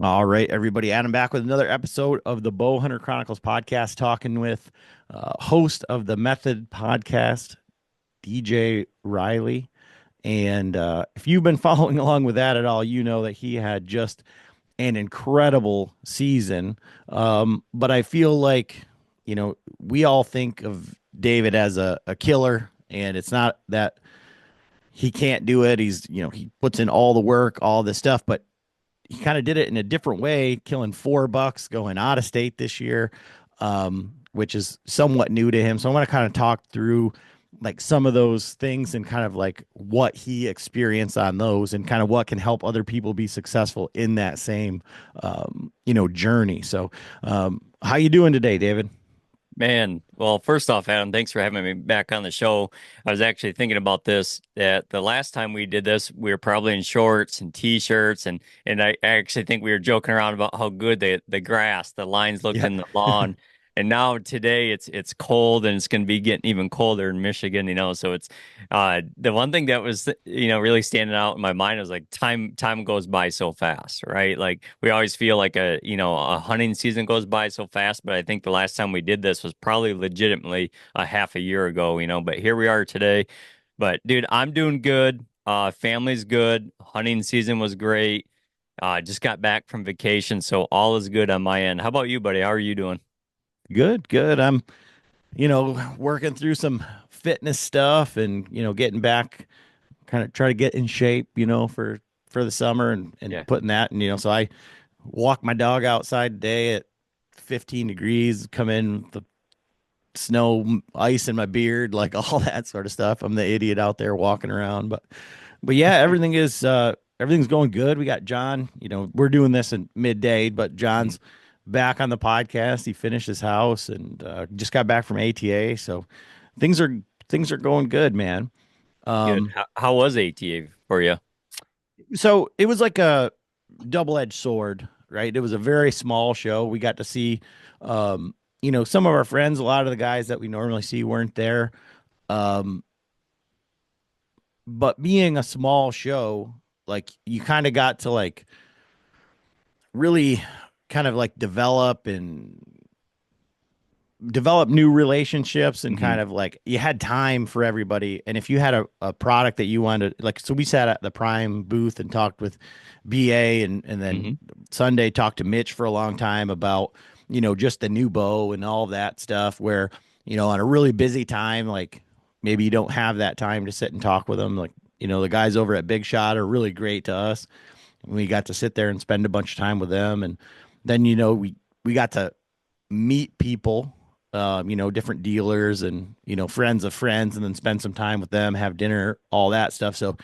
All right, everybody. Adam back with another episode of the Bowhunter Chronicles podcast, talking with host of the Method podcast, DJ Riley. And if you've been following along with that at all, you know that he had just an incredible season. But I feel like, we all think of David as a killer, and it's not that he can't do it. He puts in all the work, all this stuff, but he kind of did it in a different way, killing 4 bucks, going out of state this year, which is somewhat new to him. So I want to kind of talk through like some of those things and kind of like what he experienced on those and kind of what can help other people be successful in that same, journey. So, how you doing today, David? Man, well, first off, Adam, thanks for having me back on the show. I was actually thinking about this that the last time we did this, we were probably in shorts and t-shirts and I actually think we were joking around about how good the grass, the lines looked Yeah. in the lawn. And now today it's cold and it's going to be getting even colder in Michigan, so it's the one thing that was really standing out in my mind was like time goes by so fast, right? Like we always feel like a hunting season goes by so fast, but I think the last time we did this was probably legitimately a half a year ago, but here we are today. But dude, I'm doing good. Family's good. Hunting season was great. Just got back from vacation, so all is good on my end. How about you, buddy? How are you doing? Good, good. I'm, working through some fitness stuff and, getting back, kind of try to get in shape, for the summer and Yeah. putting that. And, so I walk my dog outside today at 15 degrees, come in with the snow, ice in my beard, like all that sort of stuff. I'm the idiot out there walking around, but yeah, everything's going good. We got John, we're doing this in midday, but Mhm. John's back on the podcast. He finished his house and just got back from ATA, so things are things are going good, man. Good. Um, How was ATA for you? so it was like a double-edged sword, right? It was a very small show. We got to see, some of our friends. A lot of the guys that we normally see weren't there. Um, but being a small show, like you kind of got to like really kind of like develop new relationships and Hmm. kind of like you had time for everybody. And if you had a product that you wanted, like, so we sat at the Prime booth and talked with BA and then Hmm. Sunday talked to Mitch for a long time about, just the new bow and all of that stuff where, on a really busy time, like maybe you don't have that time to sit and talk with them. Like, the guys over at Big Shot are really great to us. We got to sit there and spend a bunch of time with them. And then, we got to meet people, different dealers and, friends of friends, and then spend some time with them, have dinner, all that stuff. So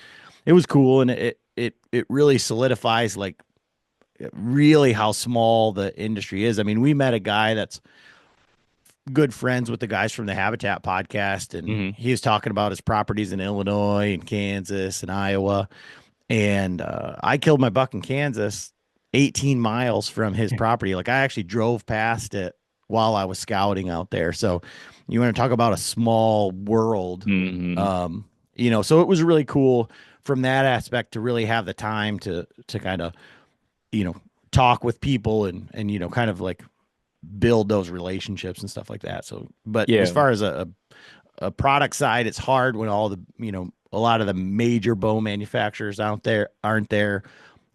it was cool. And it really solidifies like really how small the industry is. I mean, we met a guy that's good friends with the guys from the Habitat podcast, and Hmm. he was talking about his properties in Illinois and Kansas and Iowa. And I killed my buck in Kansas 18 miles from his property. Like I actually drove past it while I was scouting out there. So you want to talk about a small world. Hmm. Um, so it was really cool from that aspect to really have the time to kind of, you know, talk with people and kind of like build those relationships and stuff like that. So, but as Yeah. far as a product side, it's hard when all the, a lot of the major bow manufacturers out there aren't there.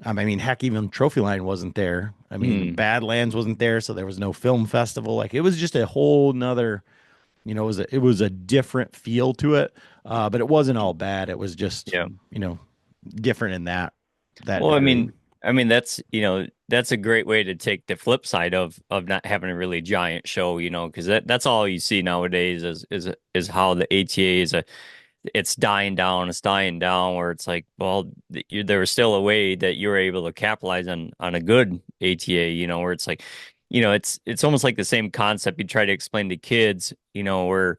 I mean, heck, even Trophy Line wasn't there. I mean, Mm. Badlands wasn't there, so there was no film festival. Like it was just a whole nother, it was a different feel to it. But it wasn't all bad. It was just, Yeah. you know, different in that Well, I degree. mean, I mean that's a great way to take the flip side of not having a really giant show, because that's all you see nowadays is how the ATA it's dying down, it's dying down where it's like, well, there was still a way that you were able to capitalize on a good ATA, where it's like, it's almost like the same concept you try to explain to kids, where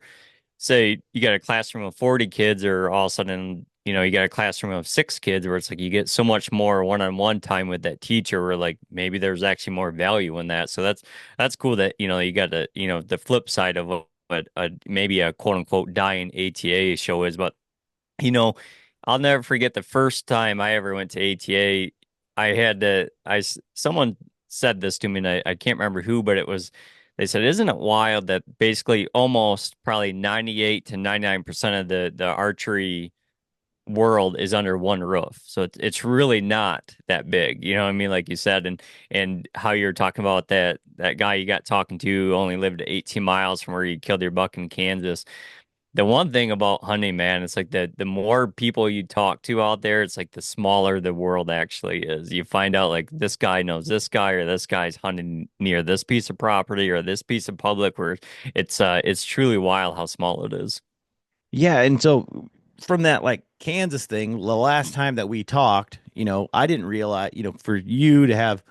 say you got a classroom of 40 kids or all of a sudden you got a classroom of 6 kids where it's like you get so much more one-on-one time with that teacher where like maybe there's actually more value in that, so that's cool that you got the flip side of what maybe a quote unquote dying ATA show is. But you know I'll never forget the first time I ever went to ATA. I had to someone said this to me, and I can't remember who, but they said, isn't it wild that basically almost probably 98 to 99% of the archery world is under one roof. So it's really not that big. You know what I mean? Like you said, and how you're talking about that guy you got talking to only lived 18 miles from where you killed your buck in Kansas. The one thing about hunting, man, it's like the more people you talk to out there, it's like the smaller the world actually is. You find out like this guy knows this guy, or this guy's hunting near this piece of property or this piece of public, where it's truly wild how small it is. Yeah, and so from that like Kansas thing, the last time that we talked, I didn't realize, for you to have,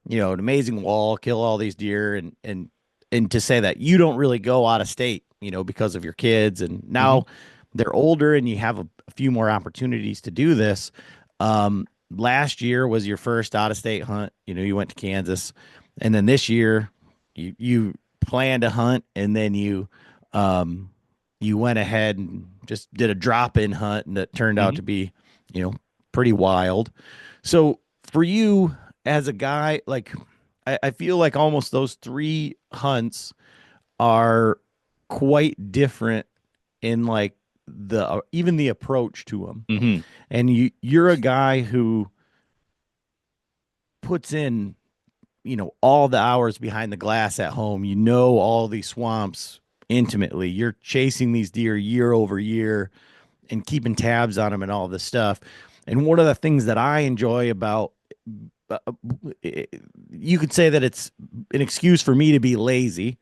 an amazing wall, kill all these deer and to say that you don't really go out of state, because of your kids and Hmm. now they're older and you have a few more opportunities to do this. Last year was your first out of state hunt, you went to Kansas and then this year you planned to hunt and then um you went ahead and just did a drop-in hunt and that turned out Hmm. to be, you know, pretty wild. So for you as a guy, like I feel like almost those three hunts are quite different in like the even the approach to them. Hmm. And you're a guy who puts in, all the hours behind the glass at home. You know all these swamps intimately. You're chasing these deer year over year and keeping tabs on them and all this stuff. And one of the things that I enjoy about uh, you could say that it's an excuse for me to be lazy,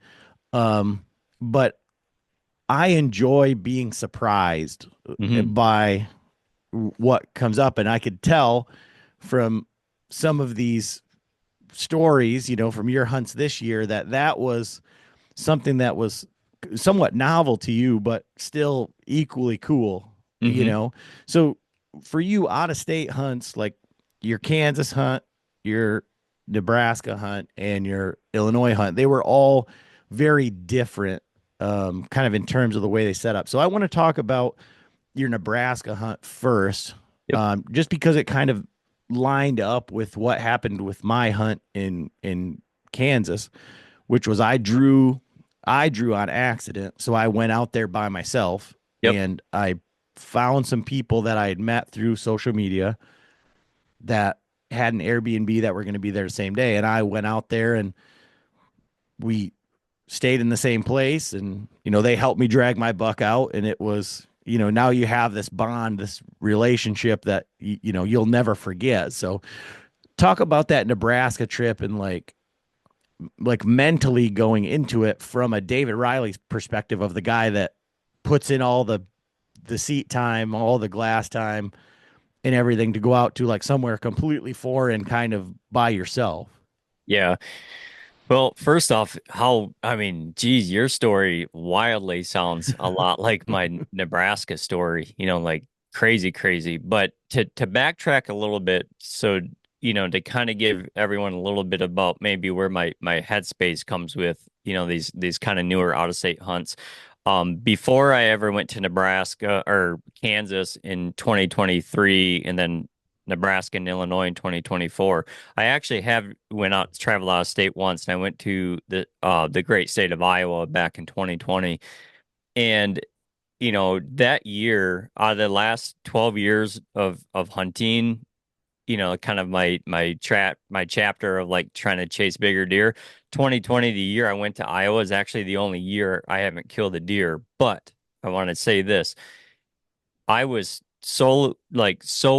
but I enjoy being surprised Hmm. by what comes up, and I could tell from some of these stories, from your hunts this year, that that was something that was somewhat novel to you, but still equally cool, you Hmm. know? So for you, out of state hunts, like your Kansas hunt, your Nebraska hunt, and your Illinois hunt, they were all very different, kind of in terms of the way they set up. So I want to talk about your Nebraska hunt first, Yep. just because it kind of lined up with what happened with my hunt in Kansas, which was I drew on accident. So I went out there by myself Yep. and I found some people that I had met through social media that had an Airbnb that were going to be there the same day. And I went out there and we stayed in the same place and they helped me drag my buck out and it was now you have this bond, this relationship that you'll never forget. So talk about that Nebraska trip and like mentally going into it from a David Riley's perspective of the guy that puts in all the seat time, all the glass time and everything to go out to like somewhere completely foreign kind of by yourself. Yeah. Well, first off, I mean, geez, your story wildly sounds a lot like my Nebraska story, like crazy, crazy. But to backtrack a little bit, so, to kind of give everyone a little bit about maybe where my headspace comes with, these kind of newer out of state hunts. Before I ever went to Nebraska or Kansas in 2023 and then Nebraska and Illinois in 2024. I actually have went out to travel out of state once, and I went to the great state of Iowa back in 2020. And that year, out of the last 12 years of hunting, kind of my chapter of like trying to chase bigger deer. 2020, the year I went to Iowa, is actually the only year I haven't killed a deer. But I want to say this. I was so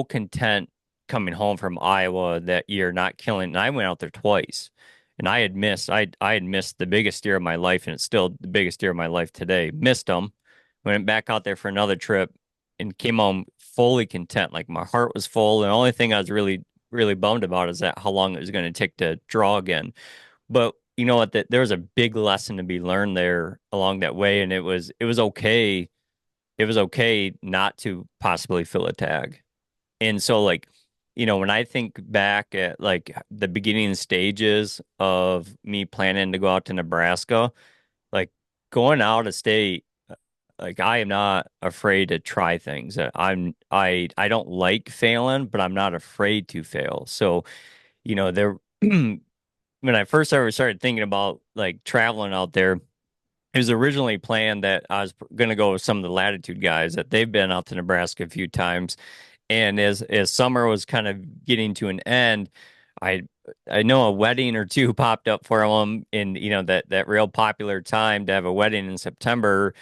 content coming home from Iowa that year, not killing. And I went out there twice, and I had missed the biggest deer of my life, and it's still the biggest deer of my life today. Missed them, went back out there for another trip, and came home fully content. Like my heart was full, and the only thing I was really bummed about is that how long it was going to take to draw again. But you know what? That there was a big lesson to be learned there along that way, and it was okay not to possibly fill a tag. And so like, when I think back at like the beginning stages of me planning to go out to Nebraska, like going out of state, like I am not afraid to try things. I don't like failing, but I'm not afraid to fail. So, there when I first ever started thinking about like traveling out there, it was originally planned that I was going to go with some of the Latitude guys that they've been out to Nebraska a few times. And as summer was kind of getting to an end, I I know a wedding or two popped up for them in, that real popular time to have a wedding in September.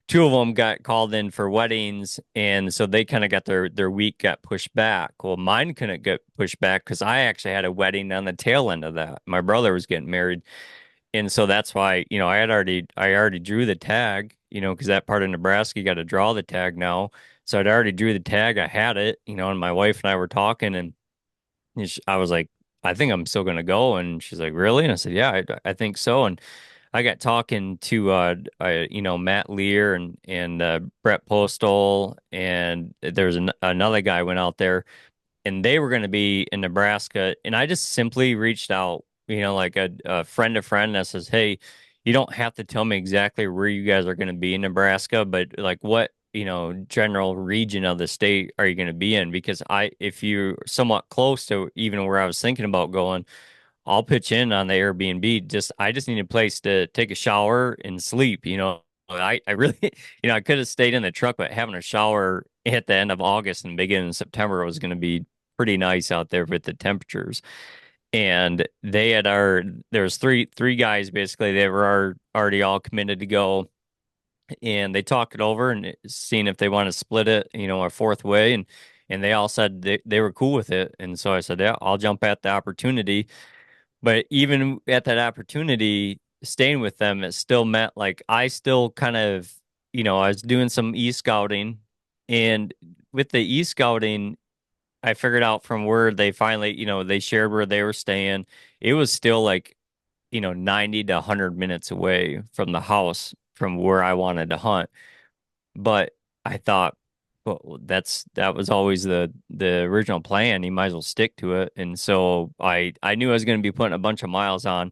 Two of them got called in for weddings, and so they kind of got their week got pushed back. Well, mine couldn't get pushed back because I actually had a wedding on the tail end of that. My brother was getting married, and so that's why, I already drew the tag, because that part of Nebraska you got to draw the tag now. So I'd already drew the tag. I had it, and my wife and I were talking, and I was like, I think I'm still gonna go, and she's like, really? And I said, yeah, I think so. And I got talking to Matt Lear and Brett Postal, and there's another guy went out there, and they were going to be in Nebraska, and I just simply reached out, like a friend of friend that says, hey, you don't have to tell me exactly where you guys are going to be in Nebraska, but like what, general region of the state are you going to be in? Because if you're somewhat close to even where I was thinking about going, I'll pitch in on the Airbnb. I just need a place to take a shower and sleep. I really, I could have stayed in the truck, but having a shower at the end of August and beginning of September was going to be pretty nice out there with the temperatures. And there was three guys basically. They were already all committed to go, and they talked it over and seeing if they want to split it, a fourth way, and they all said they were cool with it. And so I said, yeah, I'll jump at the opportunity. But even at that opportunity, staying with them, it still meant like I still kind of, I was doing some e-scouting. And with the e-scouting, I figured out from where they finally, they shared where they were staying. It was still like, 90 to 100 minutes away from the house from where I wanted to hunt. But I thought, well, that was always the original plan. You might as well stick to it. And so I knew I was going to be putting a bunch of miles on.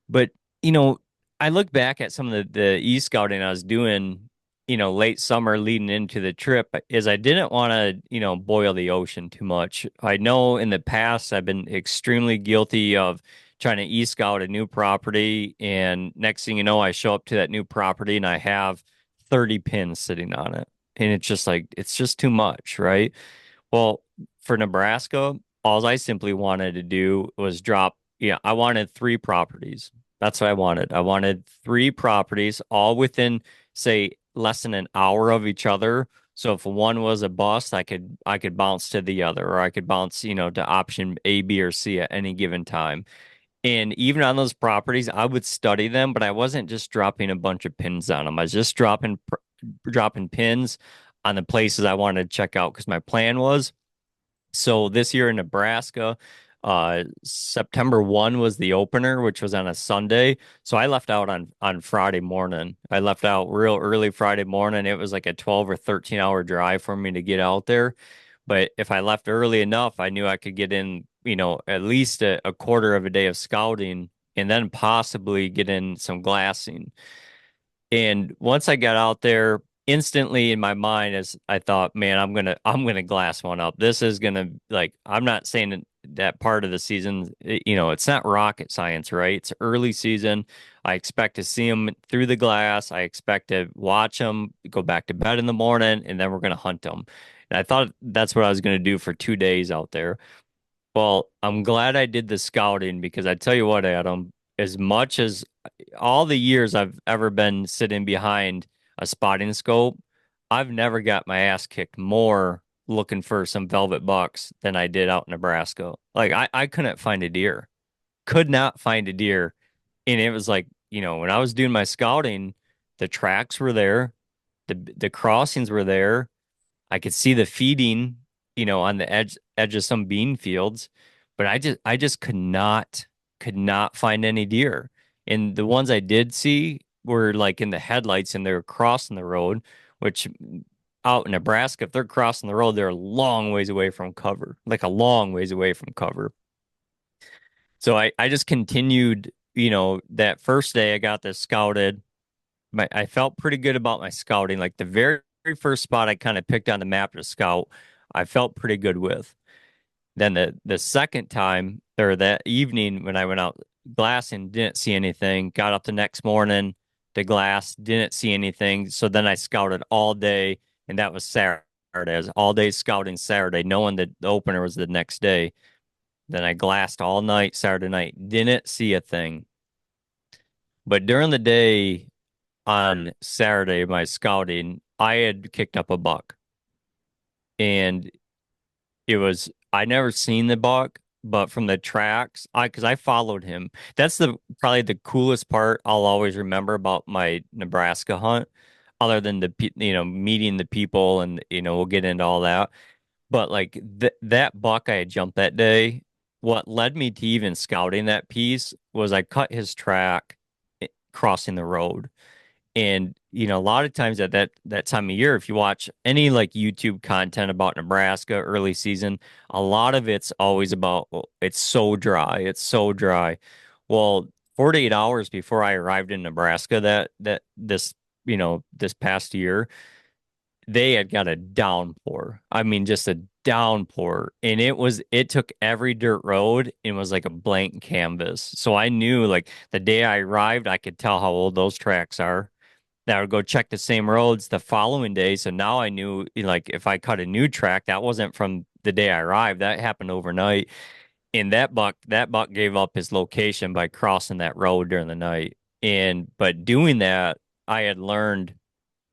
But, you know, I look back at some of the e-scouting I was doing, late summer leading into the trip, is I didn't want to, boil the ocean too much. I know in the past I've been extremely guilty of trying to e-scout a new property, and next thing you know, I show up to that new property and I have 30 pins sitting on it. And it's just like it's just too much, right? Well, for Nebraska, all I simply wanted to do was drop, I wanted three properties. That's what I wanted. I wanted three properties, all within, say, less than an hour of each other. So if one was a bust, I could bounce to the other, or I could bounce, to option A, B, or C at any given time. And even on those properties, I would study them, but I wasn't just dropping a bunch of pins on them. I was just dropping pins on the places I wanted to check out because my plan was, so this year in Nebraska, September 1 was the opener, which was on a Sunday. So I left out on Friday morning. I left out real early Friday morning. It was like a 12 or 13-hour drive for me to get out there. But if I left early enough, I knew I could get in, at least a quarter of a day of scouting and then possibly get in some glassing. And once I got out there, instantly in my mind, as I thought, man, I'm gonna glass one up. This is gonna, like, I'm not saying that part of the season, it's not rocket science, right? It's early season. I expect to see them through the glass. I expect to watch them, go back to bed in the morning, and then we're gonna hunt them. And I thought that's what I was gonna do for 2 days out there. Well, I'm glad I did the scouting because I tell you what, Adam, as much as all the years I've ever been sitting behind a spotting scope, I've never got my ass kicked more looking for some velvet bucks than I did out in Nebraska. Like I couldn't find a deer. Could not find a deer. And it was like, when I was doing my scouting, the tracks were there, the crossings were there. I could see the feeding, on the edge of some bean fields, but I just could not find any deer. And the ones I did see were like in the headlights and they were crossing the road, which out in Nebraska, if they're crossing the road, they're a long ways away from cover, like a long ways away from cover. So I just continued, that first day I got this scouted. I felt pretty good about my scouting. Like the very first spot I kind of picked on the map to scout, I felt pretty good with. Then the second time or that evening when I went out glassing, didn't see anything. Got up the next morning to glass, didn't see anything. So then I scouted all day, and that was Saturday. I was all day scouting Saturday, knowing that the opener was the next day. Then I glassed all night Saturday night, didn't see a thing. But during the day on Saturday, my scouting, I had kicked up a buck, and it was I never seen the buck, but from the tracks, I because I followed him. That's the probably the coolest part I'll always remember about my Nebraska hunt, other than meeting the people and we'll get into all that. But like that buck I had jumped that day, what led me to even scouting that piece was I cut his track crossing the road. And a lot of times at that time of year, if you watch any like YouTube content about Nebraska early season, a lot of it's always about it's so dry, it's so dry. Well, 48 hours before I arrived in Nebraska that this past year, they had got a downpour. I mean, just a downpour. And it took every dirt road and was like a blank canvas. So I knew like the day I arrived, I could tell how old those tracks are. Then I would go check the same roads the following day. So now I knew, like, if I cut a new track, that wasn't from the day I arrived. That happened overnight. And that buck gave up his location by crossing that road during the night. But doing that, I had learned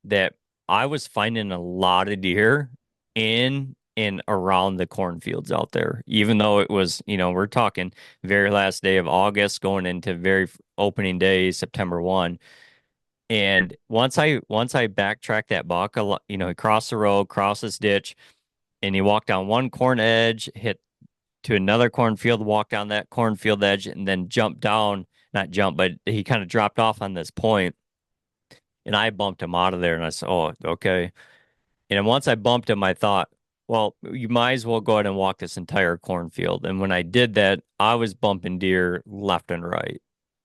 that I was finding a lot of deer in and around the cornfields out there, even though it was, we're talking very last day of August going into very opening day, September 1. And once I backtracked that buck, he crossed the road, crossed this ditch, and he walked down one corn edge, hit to another cornfield, walked down that cornfield edge, and then jumped down, not jump, but he kind of dropped off on this point, and I bumped him out of there, and I said, "Oh, okay." And then once I bumped him, I thought, well, you might as well go ahead and walk this entire cornfield. And when I did that, I was bumping deer left and right.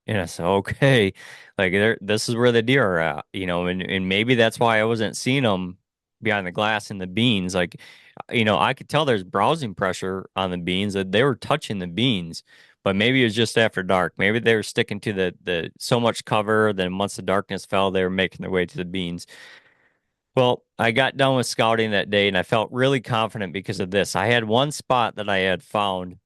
And I said, okay, like this is where the deer are at, and maybe that's why I wasn't seeing them behind the glass in the beans. Like, I could tell there's browsing pressure on the beans that they were touching the beans, but maybe it was just after dark. Maybe they were sticking to the so much cover. Then once the darkness fell, they were making their way to the beans. Well, I got done with scouting that day and I felt really confident because of this. I had one spot that I had found,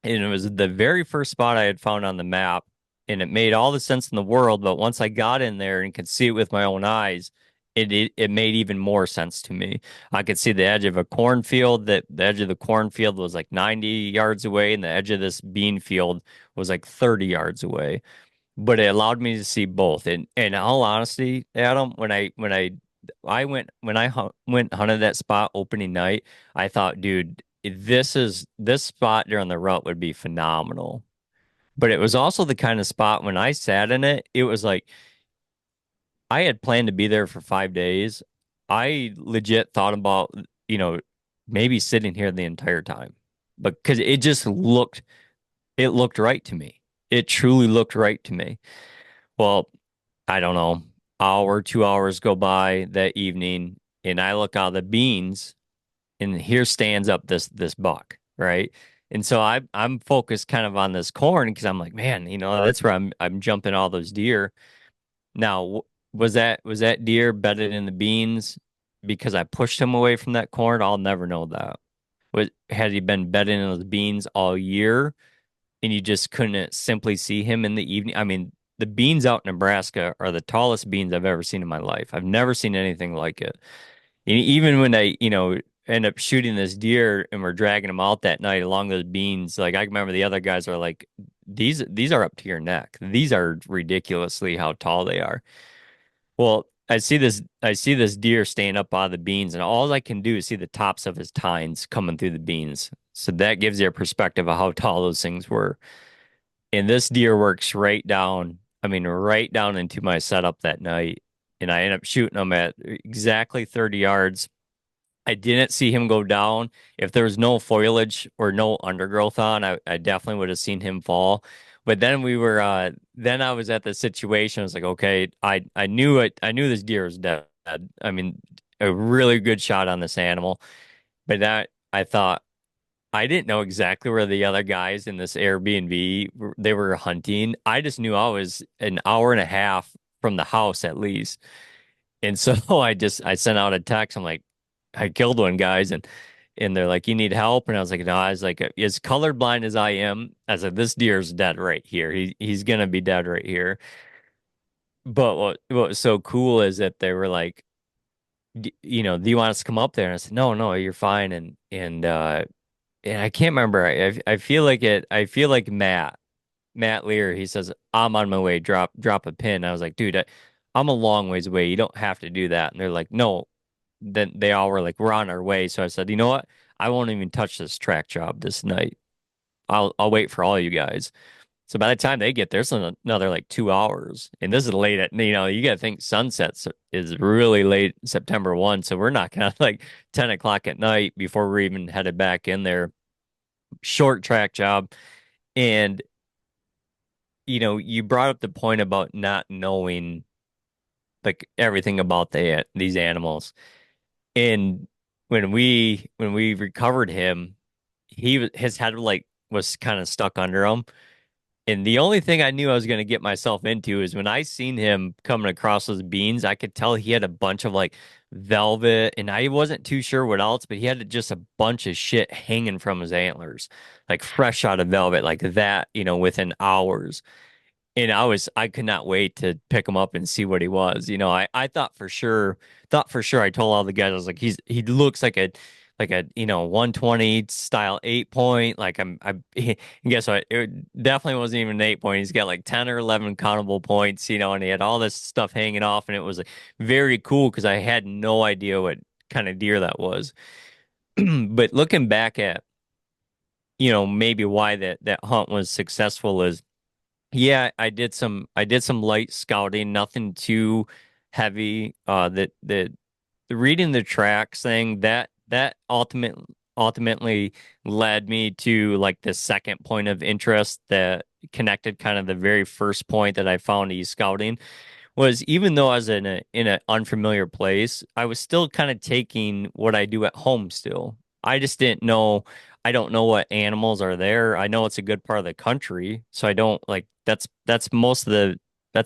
and it was the very first spot I had found on the map, and it made all the sense in the world. But once I got in there and could see it with my own eyes, it made even more sense to me. I could see the edge of a cornfield, that the edge of the cornfield was like 90 yards away, and the edge of this bean field was like 30 yards away, but it allowed me to see both. And in all honesty, Adam, when I went hunted that spot opening night, I thought, dude, this spot during the rut would be phenomenal. But it was also the kind of spot when I sat in it, it was like I had planned to be there for 5 days. I legit thought about, you know, maybe sitting here the entire time, but because it looked right to me. It truly looked right to me. Well, I don't know, hour, 2 hours go by that evening, and I look out the beans, and here stands up this buck, right? And so I'm focused kind of on this corn because I'm like, man, that's where I'm jumping all those deer. Now, was that deer bedded in the beans because I pushed him away from that corn? I'll never know that. Had he been bedded in those beans all year? And you just couldn't simply see him in the evening. I mean, the beans out in Nebraska are the tallest beans I've ever seen in my life. I've never seen anything like it. And even when I, end up shooting this deer and we're dragging him out that night along those beans, like I remember the other guys are like, these are up to your neck. These are ridiculously how tall they are. Well, I see this deer staying up out of the beans, and all I can do is see the tops of his tines coming through the beans. So that gives you a perspective of how tall those things were. And this deer works right down, I mean, right down into my setup that night. And I end up shooting them at exactly 30 yards. I didn't see him go down. If there was no foliage or no undergrowth on, I definitely would have seen him fall. But then then I was at the situation. I was like, okay, I knew it. I knew this deer was dead. I mean, a really good shot on this animal. But that I thought I didn't know exactly where the other guys in this Airbnb they were hunting. I just knew I was an hour and a half from the house at least. And so I sent out a text. I'm like, I killed one, guys, and they're like, you need help? And I was like, no. I was like, as colorblind as I am, I said, this deer's dead right here. He's gonna be dead right here. But what was so cool is that they were like, do you want us to come up there? And I said, no, no, you're fine. And I can't remember. I feel like it. I feel like Matt Lear. He says, I'm on my way. Drop a pin. I was like, dude, I'm a long ways away. You don't have to do that. And they're like, no. Then they all were like, we're on our way. So I said, you know what? I won't even touch this track job this night. I'll wait for all you guys. So by the time they get there, it's another like 2 hours. And this is late at, you got to think sunsets is really late September 1. So we're not gonna like 10 o'clock at night before we're even headed back in there. Short track job. And, you brought up the point about not knowing like everything about these animals. And when we recovered him, his head like was kind of stuck under him. And the only thing I knew I was going to get myself into is when I seen him coming across those beans, I could tell he had a bunch of like velvet, and I wasn't too sure what else, but he had just a bunch of shit hanging from his antlers, like fresh out of velvet, like that, within hours. And I could not wait to pick him up and see what he was. I thought for sure, I told all the guys, I was like, he looks like a, 120 style 8 point. Like and guess what? It definitely wasn't even an 8 point. He's got like 10 or 11 countable points, and he had all this stuff hanging off. And it was like, very cool because I had no idea what kind of deer that was. But looking back at, maybe why that hunt was successful is, yeah, I did some light scouting, nothing too heavy. The reading the tracks thing that ultimately led me to like the second point of interest that connected kind of the very first point that I found scouting was, even though I was in an unfamiliar place, I was still kind of taking what I do at home still. I just didn't know. I don't know what animals are there. I know it's a good part of the country, so I don't like that's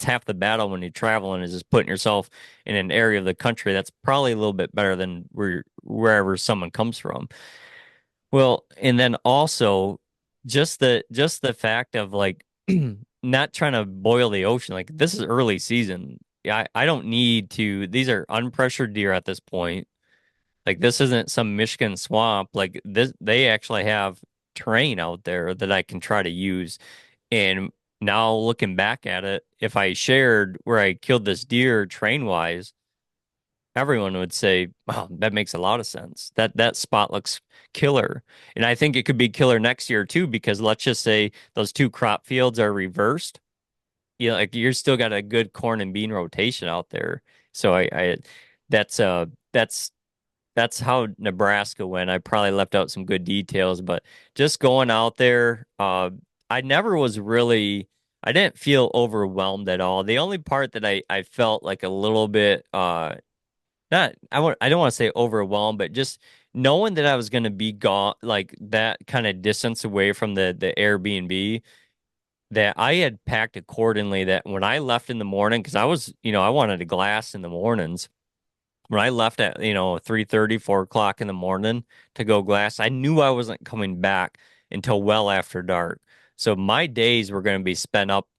half the battle when you're traveling, is just putting yourself in an area of the country that's probably a little bit better than wherever someone comes from. Well, and then also just the fact of like not trying to boil the ocean. Like, this is early season. Yeah, I don't need to. These are unpressured deer at this point. Like, this isn't some Michigan swamp. Like, this, they actually have terrain out there that I can try to use. And now looking back at it, if I shared where I killed this deer train wise, everyone would say, "Wow, that makes a lot of sense. That spot looks killer." And I think it could be killer next year too, because let's just say those two crop fields are reversed. Like, you're still got a good corn and bean rotation out there. So that's that's how Nebraska went. I probably left out some good details, but just going out there, I never was really, I didn't feel overwhelmed at all. The only part that I felt like a little bit, not, I don't want to say overwhelmed, but just knowing that I was going to be gone, like that kind of distance away from the Airbnb, that I had packed accordingly, that when I left in the morning, because I wanted a glass in the mornings. When I left at, 3:30, 4 o'clock in the morning to go glass, I knew I wasn't coming back until well after dark. So my days were going to be spent up,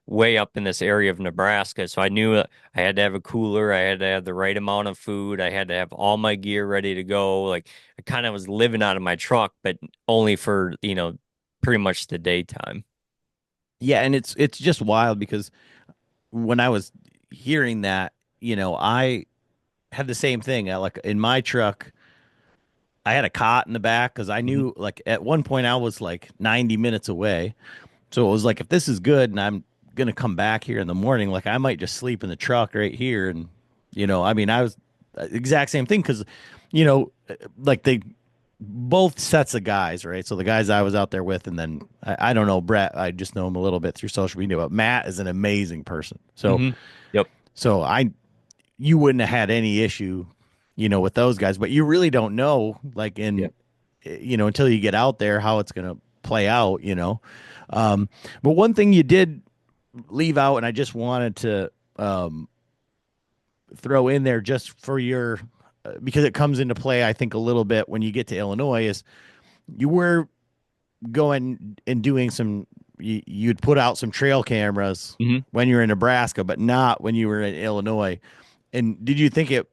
way up in this area of Nebraska. So I knew I had to have a cooler. I had to have the right amount of food. I had to have all my gear ready to go. Like, I kind of was living out of my truck, but only for, pretty much the daytime. Yeah, and it's just wild because when I was hearing that, I had the same thing. Like in my truck, I had a cot in the back because I Mhm. knew like at one point I was like 90 minutes away. So it was like, if this is good and I'm gonna come back here in the morning, like I might just sleep in the truck right here. And I mean, I was. exact same thing because, you know, like they both sets of guys, right? So the guys I was out there with, and then I don't know Brett. I just know him a little bit through social media, but Matt is an amazing person. So Hmm. Yep. so I you wouldn't have had any issue, you know, with those guys, but you really don't know, like Yeah. in, you know, until you get out there how it's gonna play out, you know. Um, but one thing you did leave out, and I just wanted to um, throw in there just for your because it comes into play, I think, a little bit when you get to Illinois is you were going and doing some you'd put out some trail cameras Hmm. when you were in Nebraska, but not when you were in Illinois. And did you think it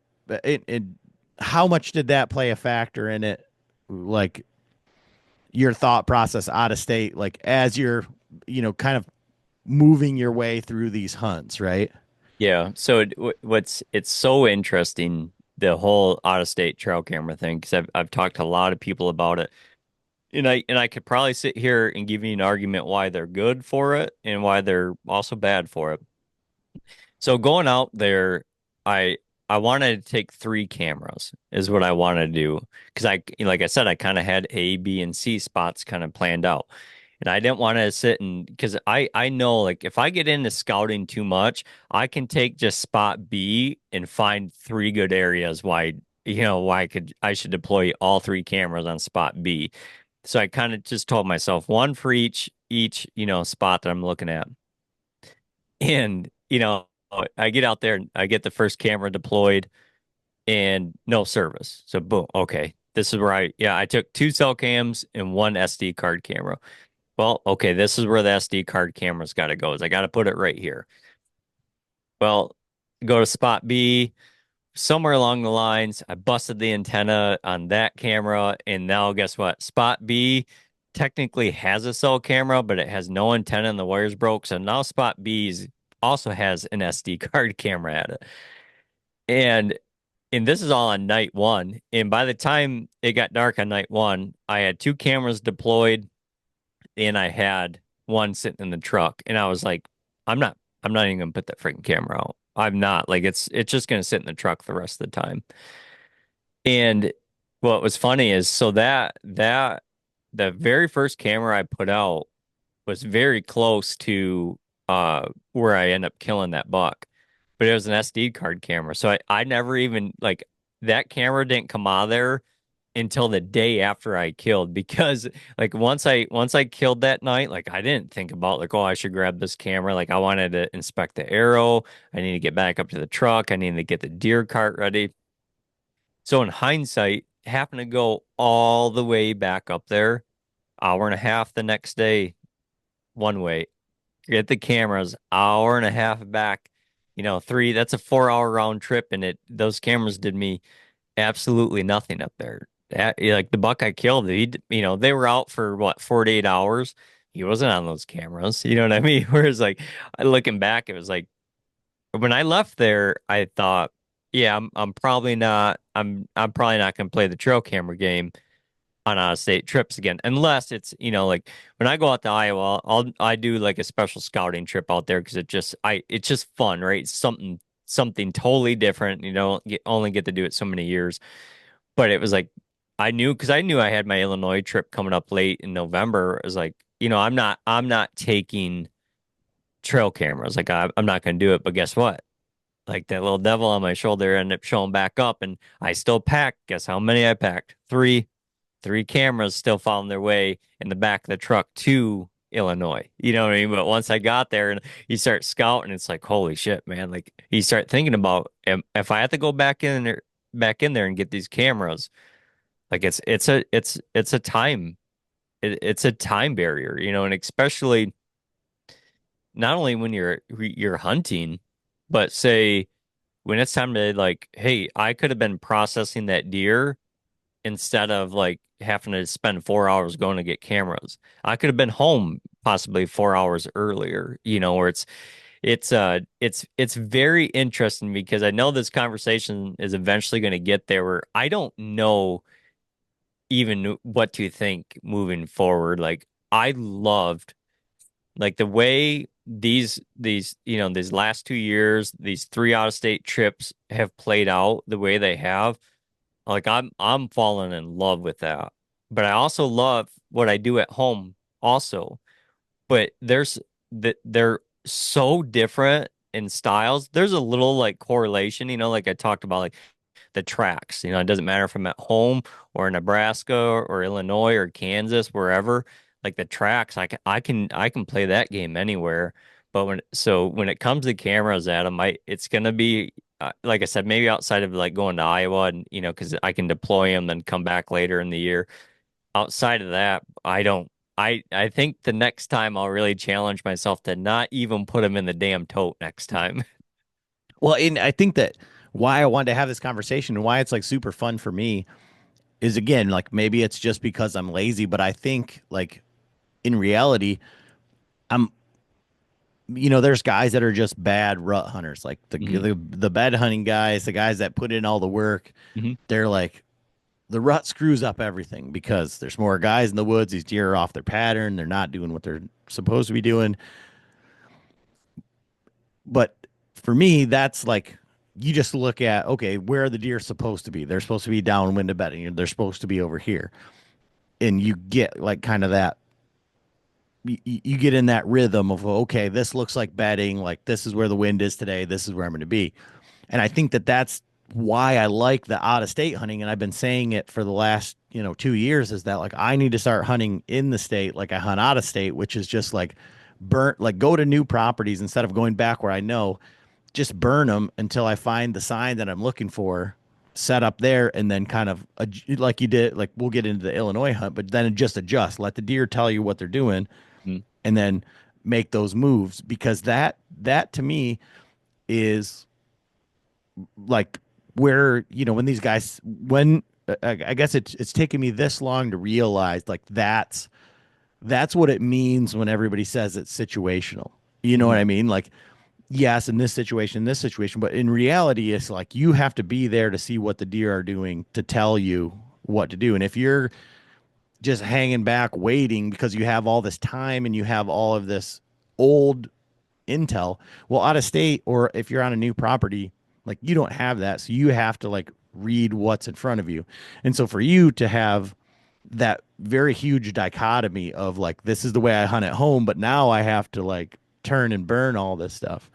how much did that play a factor in it? Like your thought process out of state, like as you're, you know, kind of moving your way through these hunts, right? Yeah. So what's it's so interesting, the whole out of state trail camera thing, because I've talked to a lot of people about it. And I could probably sit here and give you an argument why they're good for it and why they're also bad for it. So going out there, I I wanted to take three cameras is what I wanted to do because like I said, I kind of had A, B, and C spots kind of planned out. And I didn't want to sit and because I know like if I get into scouting too much, I can take just spot B and find three good areas why I should deploy all three cameras on spot B. So I kind of just told myself one for each spot that I'm looking at. And, I get out there and I get the first camera deployed and no service. So boom, okay. This is where I took two cell cams and one SD card camera. Well, okay, this is where the SD card camera's got to go. Is I got to put it right here. Well, go to spot B, somewhere along the lines, I busted the antenna on that camera, and now guess what? Spot B technically has a cell camera, but it has no antenna and the wires broke. So now Spot B also has an SD card camera at it. And this is all on night one. And by the time it got dark on night one, I had two cameras deployed and I had one sitting in the truck. And I was like, I'm not I'm not even gonna put that freaking camera out. I'm not. Like it's just gonna sit in the truck the rest of the time. And what was funny is so that the very first camera I put out was very close to where I end up killing that buck. But it was an SD card camera. So I never even like that camera didn't come out of there until the day after I killed because like once I killed that night, like I didn't think about like, oh, I should grab this camera. Like I wanted to inspect the arrow. I need to get back up to the truck. I need to get the deer cart ready. So in hindsight, happened to go all the way back up there, hour and a half the next day, one way. Get the cameras, hour and a half back, that's a 4 hour round trip, and those cameras did me absolutely nothing up there. Like the buck I killed, they were out for what, 48 hours. He wasn't on those cameras. You know what I mean? Whereas like looking back, it was like when I left there, I thought, yeah, I'm probably not gonna play the trail camera game on out of state trips again, unless it's, like when I go out to Iowa, I do like a special scouting trip out there because it's just fun, right? It's something totally different. You don't only get to do it so many years. But it was like I knew I had my Illinois trip coming up late in November. It was like, I'm not taking trail cameras. Like I'm not going to do it. But guess what? Like that little devil on my shoulder ended up showing back up, and I still packed. Guess how many I packed? Three cameras still found their way in the back of the truck to Illinois. You know what I mean? But once I got there and you start scouting, it's like, holy shit, man. Like you start thinking about if I have to go back in there and get these cameras, like it's a it's a time barrier, and especially not only when you're hunting, but say when it's time to like, hey, I could have been processing that deer instead of like having to spend 4 hours going to get cameras. I could have been home possibly 4 hours earlier, where it's very interesting because I know this conversation is eventually going to get there where I don't know even what to think moving forward. Like I loved Like the way these last 2 years, these three out of state trips have played out the way they have, like I'm falling in love with that. But I also love what I do at home also. But they're so different in styles. There's a little like correlation, like I talked about, like the tracks. It doesn't matter if I'm at home or in Nebraska or Illinois or Kansas, wherever. Like the tracks, I can play that game anywhere. But when it comes to cameras, Adam, it's gonna be like I said, maybe outside of like going to Iowa and because I can deploy them then come back later in the year. Outside of that, I don't. I think the next time I'll really challenge myself to not even put them in the damn tote next time. Well, and I think that why I wanted to have this conversation and why it's like super fun for me is again, like maybe it's just because I'm lazy, but I think like in reality, I'm there's guys that are just bad rut hunters, like the hmm the bed hunting guys, the guys that put in all the work. hmm They're like the rut screws up everything because there's more guys in the woods. These deer are off their pattern. They're not doing what they're supposed to be doing. But for me, that's like you just look at okay, where are the deer supposed to be? They're supposed to be downwind of bedding. They're supposed to be over here, and you get like kind of that. You get in that rhythm of okay, this looks like bedding. Like this is where the wind is today. This is where I'm going to be, and I think that that's why I like the out of state hunting. And I've been saying it for the last 2 years is that like I need to start hunting in the state like I hunt out of state, which is just like burnt like go to new properties instead of going back where I know just burn them until I find the sign that I'm looking for, set up there, and then kind of like you did. Like we'll get into the Illinois hunt, but then just adjust. Let the deer tell you what they're doing, and then make those moves because that to me is like where when these guys when I guess it's taken me this long to realize like that's what it means when everybody says it's situational. You know what hmm I mean? Like yes, in this situation, but in reality, it's like you have to be there to see what the deer are doing to tell you what to do. And if you're just hanging back waiting because you have all this time and you have all of this old intel, well, out of state or if you're on a new property, like you don't have that. So you have to like read what's in front of you. And so for you to have that very huge dichotomy of like this is the way I hunt at home, but now I have to like turn and burn all this stuff.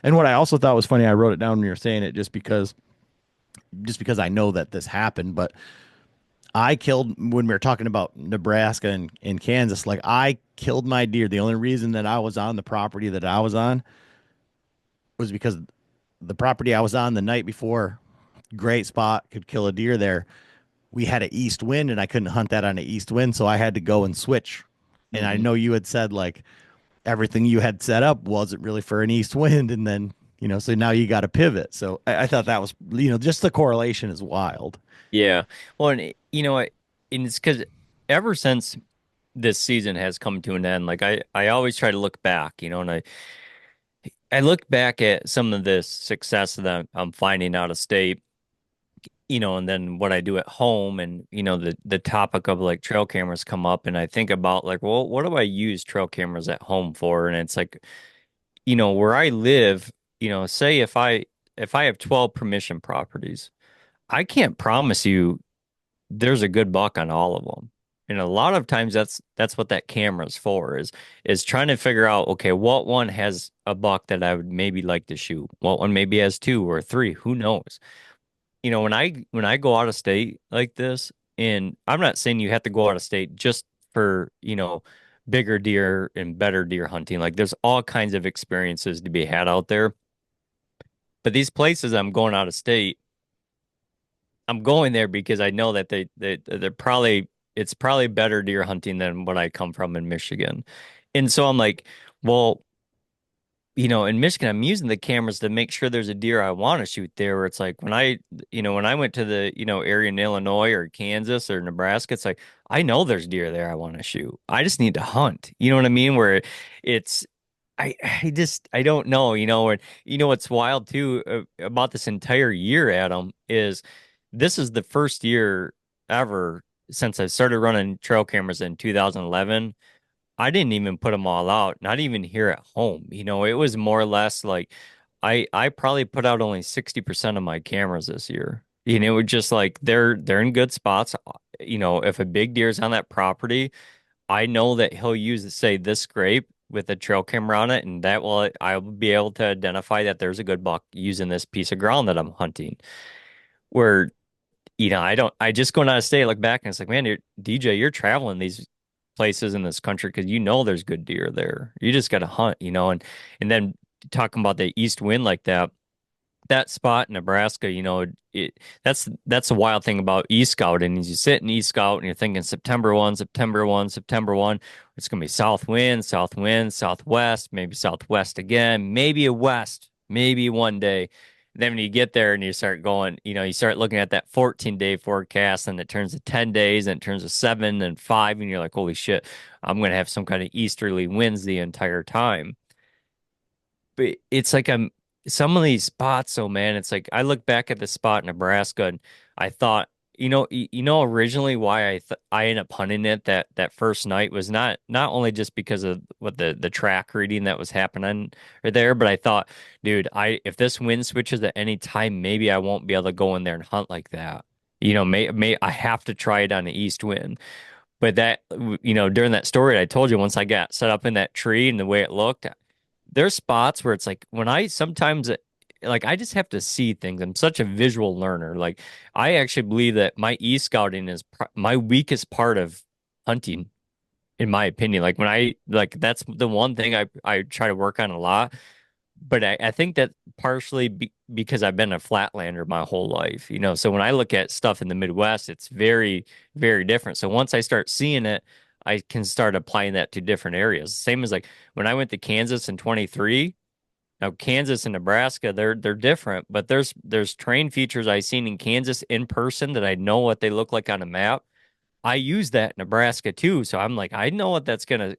And what I also thought was funny, I wrote it down when you were saying it just because I know that this happened, but I killed when we were talking about Nebraska and Kansas, like I killed my deer. The only reason that I was on the property that I was on was because the property I was on the night before, great spot, could kill a deer there. We had an east wind and I couldn't hunt that on an east wind, so I had to go and switch. And I hmm know you had said like everything you had set up wasn't really for an east wind, and then so now you got to pivot. So I thought that was just the correlation is wild. Yeah. Well, and and it's because ever since this season has come to an end, like I always try to look back, and I look back at some of this success that I'm finding out of state, and then what I do at home, and the topic of like trail cameras come up, and I think about like, well, what do I use trail cameras at home for? And it's like, where I live, say if I have 12 permission properties, I can't promise you there's a good buck on all of them. And a lot of times that's what that camera's for is trying to figure out, okay, what one has a buck that I would maybe like to shoot? What one maybe has two or three? Who knows? When I go out of state like this, and I'm not saying you have to go out of state just for, bigger deer and better deer hunting. Like there's all kinds of experiences to be had out there. But these places I'm going out of state, I'm going there because I know that they're probably it's probably better deer hunting than what I come from in Michigan. And so I'm like, well, in Michigan, I'm using the cameras to make sure there's a deer I want to shoot there. Where it's like when I went to the, area in Illinois or Kansas or Nebraska, it's like I know there's deer there I want to shoot. I just need to hunt. You know what I mean? Where it's I don't know, and what's wild too about this entire year, Adam, is this is the first year ever since I started running trail cameras in 2011. I didn't even put them all out, not even here at home. It was more or less like I probably put out only 60% of my cameras this year. It was just like they're in good spots. If a big deer's on that property, I know that he'll use, say, this scrape with a trail camera on it, and I'll be able to identify that there's a good buck using this piece of ground that I'm hunting. Where I just going out of state, look back and it's like, man, DJ, you're traveling these places in this country because there's good deer there. You just got to hunt, and then talking about the east wind like that spot in Nebraska, that's the wild thing about e-scouting is you sit in e-scout and you're thinking September 1, September 1, September 1. It's gonna be south wind, southwest, maybe southwest again, maybe a west, maybe one day. Then when you get there and you start going, you start looking at that 14-day forecast and it turns to 10 days and it turns to 7 and 5, and you're like, holy shit, I'm gonna have some kind of easterly winds the entire time. But it's like some of these spots, oh man, it's like I look back at the spot in Nebraska and I thought, originally why I ended up hunting it that first night was not only just because of what the track reading that was happening or there, but I thought, dude, I if this wind switches at any time, maybe I won't be able to go in there and hunt like that. May I have to try it on the east wind. But during that story I told you, once I got set up in that tree and the way it looked, there's spots where it's like when I sometimes like I just have to see things. I'm such a visual learner. Like I actually believe that my e-scouting is my weakest part of hunting, in my opinion. Like when I like that's the one thing I try to work on a lot. But I think that partially because I've been a flatlander my whole life, So when I look at stuff in the Midwest, it's very, very different. So once I start seeing it, I can start applying that to different areas. Same as like when I went to Kansas in 23. Now Kansas and Nebraska, they're different, but there's terrain features I seen in Kansas in person that I know what they look like on a map. I use that in Nebraska too, so I'm like, I know what that's gonna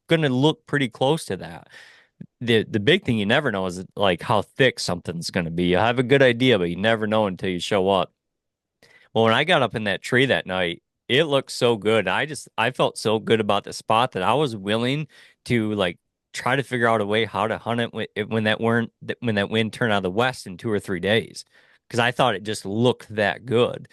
look pretty close to that. The big thing you never know is like how thick something's going to be. You have a good idea, but you never know until you show up. Well, when I got up in that tree that night, it looked so good. I felt so good about the spot that I was willing to like try to figure out a way how to hunt it when that wind turned out of the west in 2 or 3 days, because I thought it just looked that good.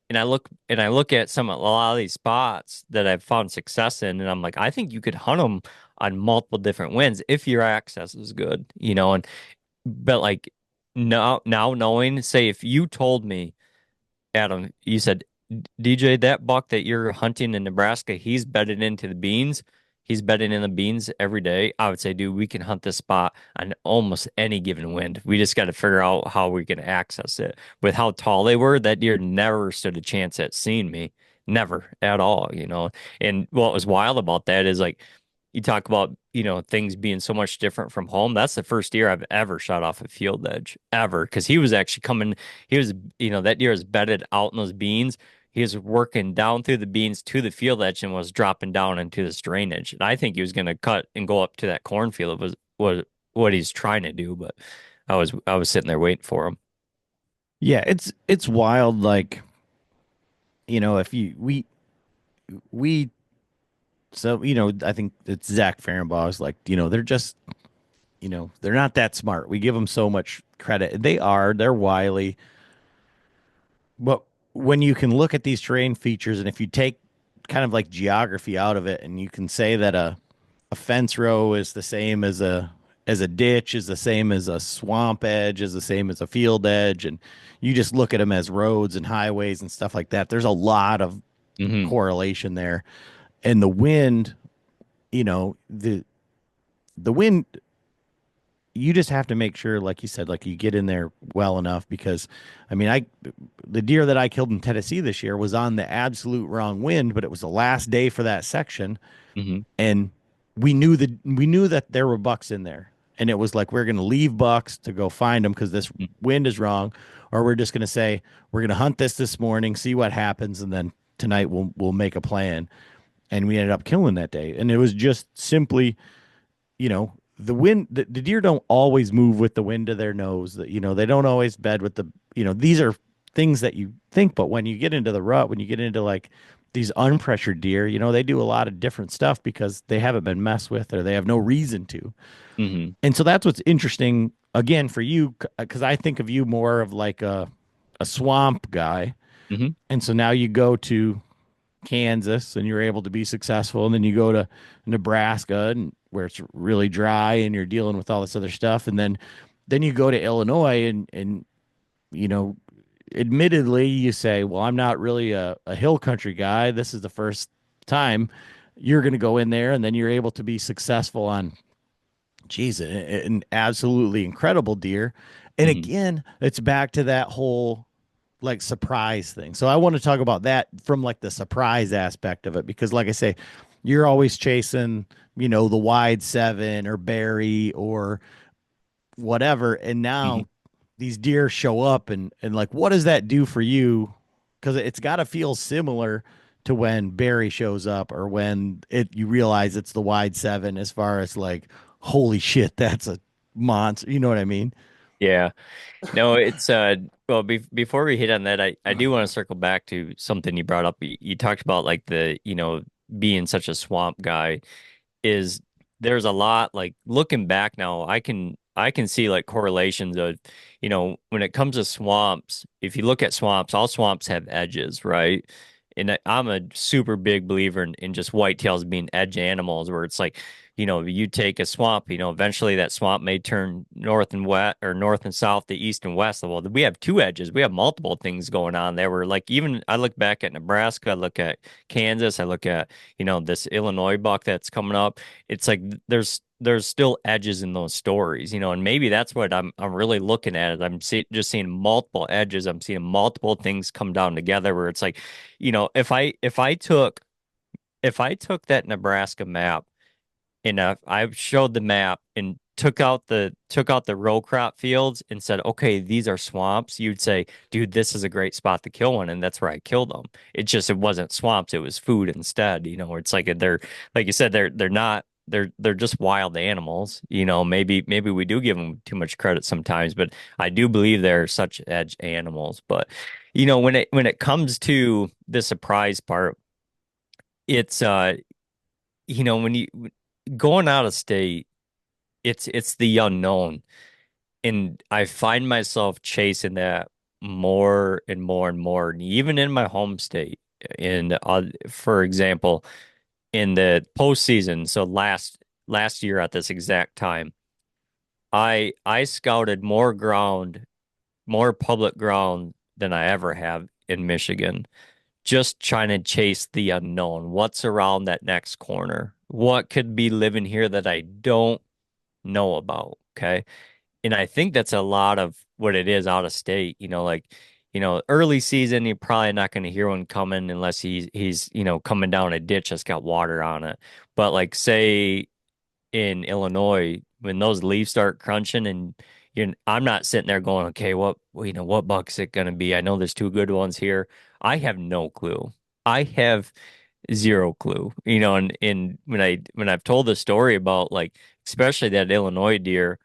And I look at a lot of these spots that I've found success in, and I'm like, I think you could hunt them on multiple different winds if your access is good, And but like now knowing, say, if you told me, Adam, you said, DJ, that buck that you're hunting in Nebraska, he's bedded into the beans. He's bedding in the beans every day. I would say, dude, we can hunt this spot on almost any given wind. We just got to figure out how we can access it. With how tall they were, that deer never stood a chance at seeing me. Never at all. And what was wild about that is like you talk about, things being so much different from home. That's the first deer I've ever shot off a field edge ever. Cause he was actually coming, he was, that deer is bedded out in those beans. He was working down through the beans to the field edge and was dropping down into this drainage. And I think he was going to cut and go up to that cornfield. It was what he's trying to do, but I was sitting there waiting for him. Yeah, it's wild. Like, if we so I think it's Zach Fehrenbach's like, they're just, they're not that smart. We give them so much credit. They're wily. But when you can look at these terrain features, and if you take kind of like geography out of it, and you can say that a fence row is the same as a ditch, is the same as a swamp edge, is the same as a field edge, and you just look at them as roads and highways and stuff like that. There's a lot of Hmm. correlation there. And the wind, you know, the wind, you just have to make sure, like you said, like you get in there well enough because, I mean, the deer that I killed in Tennessee this year was on the absolute wrong wind, but it was the last day for that section, Hmm. and we knew that there were bucks in there, and it was like we're going to leave bucks to go find them because this wind is wrong, or we're just going to say we're going to hunt this morning, see what happens, and then tonight we'll make a plan. And we ended up killing that day, and it was just simply, the wind, the deer don't always move with the wind to their nose. That they don't always bed with the, these are things that you think, but when you get into the rut, when you get into like these unpressured deer, they do a lot of different stuff because they haven't been messed with or they have no reason to. Hmm. And so that's what's interesting again for you, because I think of you more of like a swamp guy. Hmm. And so now you go to Kansas and you're able to be successful, and then you go to Nebraska and where it's really dry and you're dealing with all this other stuff, and then you go to Illinois and you know admittedly you say, well, I'm not really a hill country guy. This is the first time you're going to go in there, and then you're able to be successful on, geez, an absolutely incredible deer. And Hmm. again, it's back to that whole like surprise thing. So I want to talk about that from like the surprise aspect of it, because like I say, you're always chasing, the wide seven or berry or whatever. And Hmm. now these deer show up, and like, what does that do for you? Because it's got to feel similar to when Barry shows up, or when you realize it's the wide seven, as far as like, holy shit, that's a monster. You know what I mean? Yeah. No, it's well before we hit on that, I do want to circle back to something you brought up. You talked about like the, being such a swamp guy. Is There's a lot, like looking back now, I can see like correlations of, when it comes to swamps, if you look at swamps, all swamps have edges, right? And I'm a super big believer in just whitetails being edge animals, where it's like, you take a swamp, eventually that swamp may turn north and west, or north and south to east and west. Well, we have two edges. We have multiple things going on there. Where like, even I look back at Nebraska, I look at Kansas, I look at, this Illinois buck that's coming up. It's like there's still edges in those stories, and maybe that's what I'm really looking at. Is just seeing multiple edges. I'm seeing multiple things come down together, where it's like, if I took that Nebraska map, and I showed the map and took out the row crop fields and said, okay, these are swamps, you'd say, dude, this is a great spot to kill one, and that's where I killed them. It wasn't swamps, it was food instead. Where it's like they're, like you said, they're not. They're just wild animals. Maybe we do give them too much credit sometimes, but I do believe they're such edge animals. But when it comes to the surprise part, it's when you going out of state, it's the unknown, and I find myself chasing that more and more and more, and even in my home state. And for example, in the postseason, so last year at this exact time, I scouted more public ground than I ever have in Michigan, just trying to chase the unknown. What's around that next corner? What could be living here that I don't know about? Okay. And I think that's a lot of what it is out of state. Like, early season, you're probably not going to hear one coming unless he's coming down a ditch that's got water on it. But like, say in Illinois, when those leaves start crunching, and I'm not sitting there going, okay, what buck's it going to be? I know there's two good ones here. I have no clue. I have zero clue. And when I've told the story about, like, especially that Illinois deer,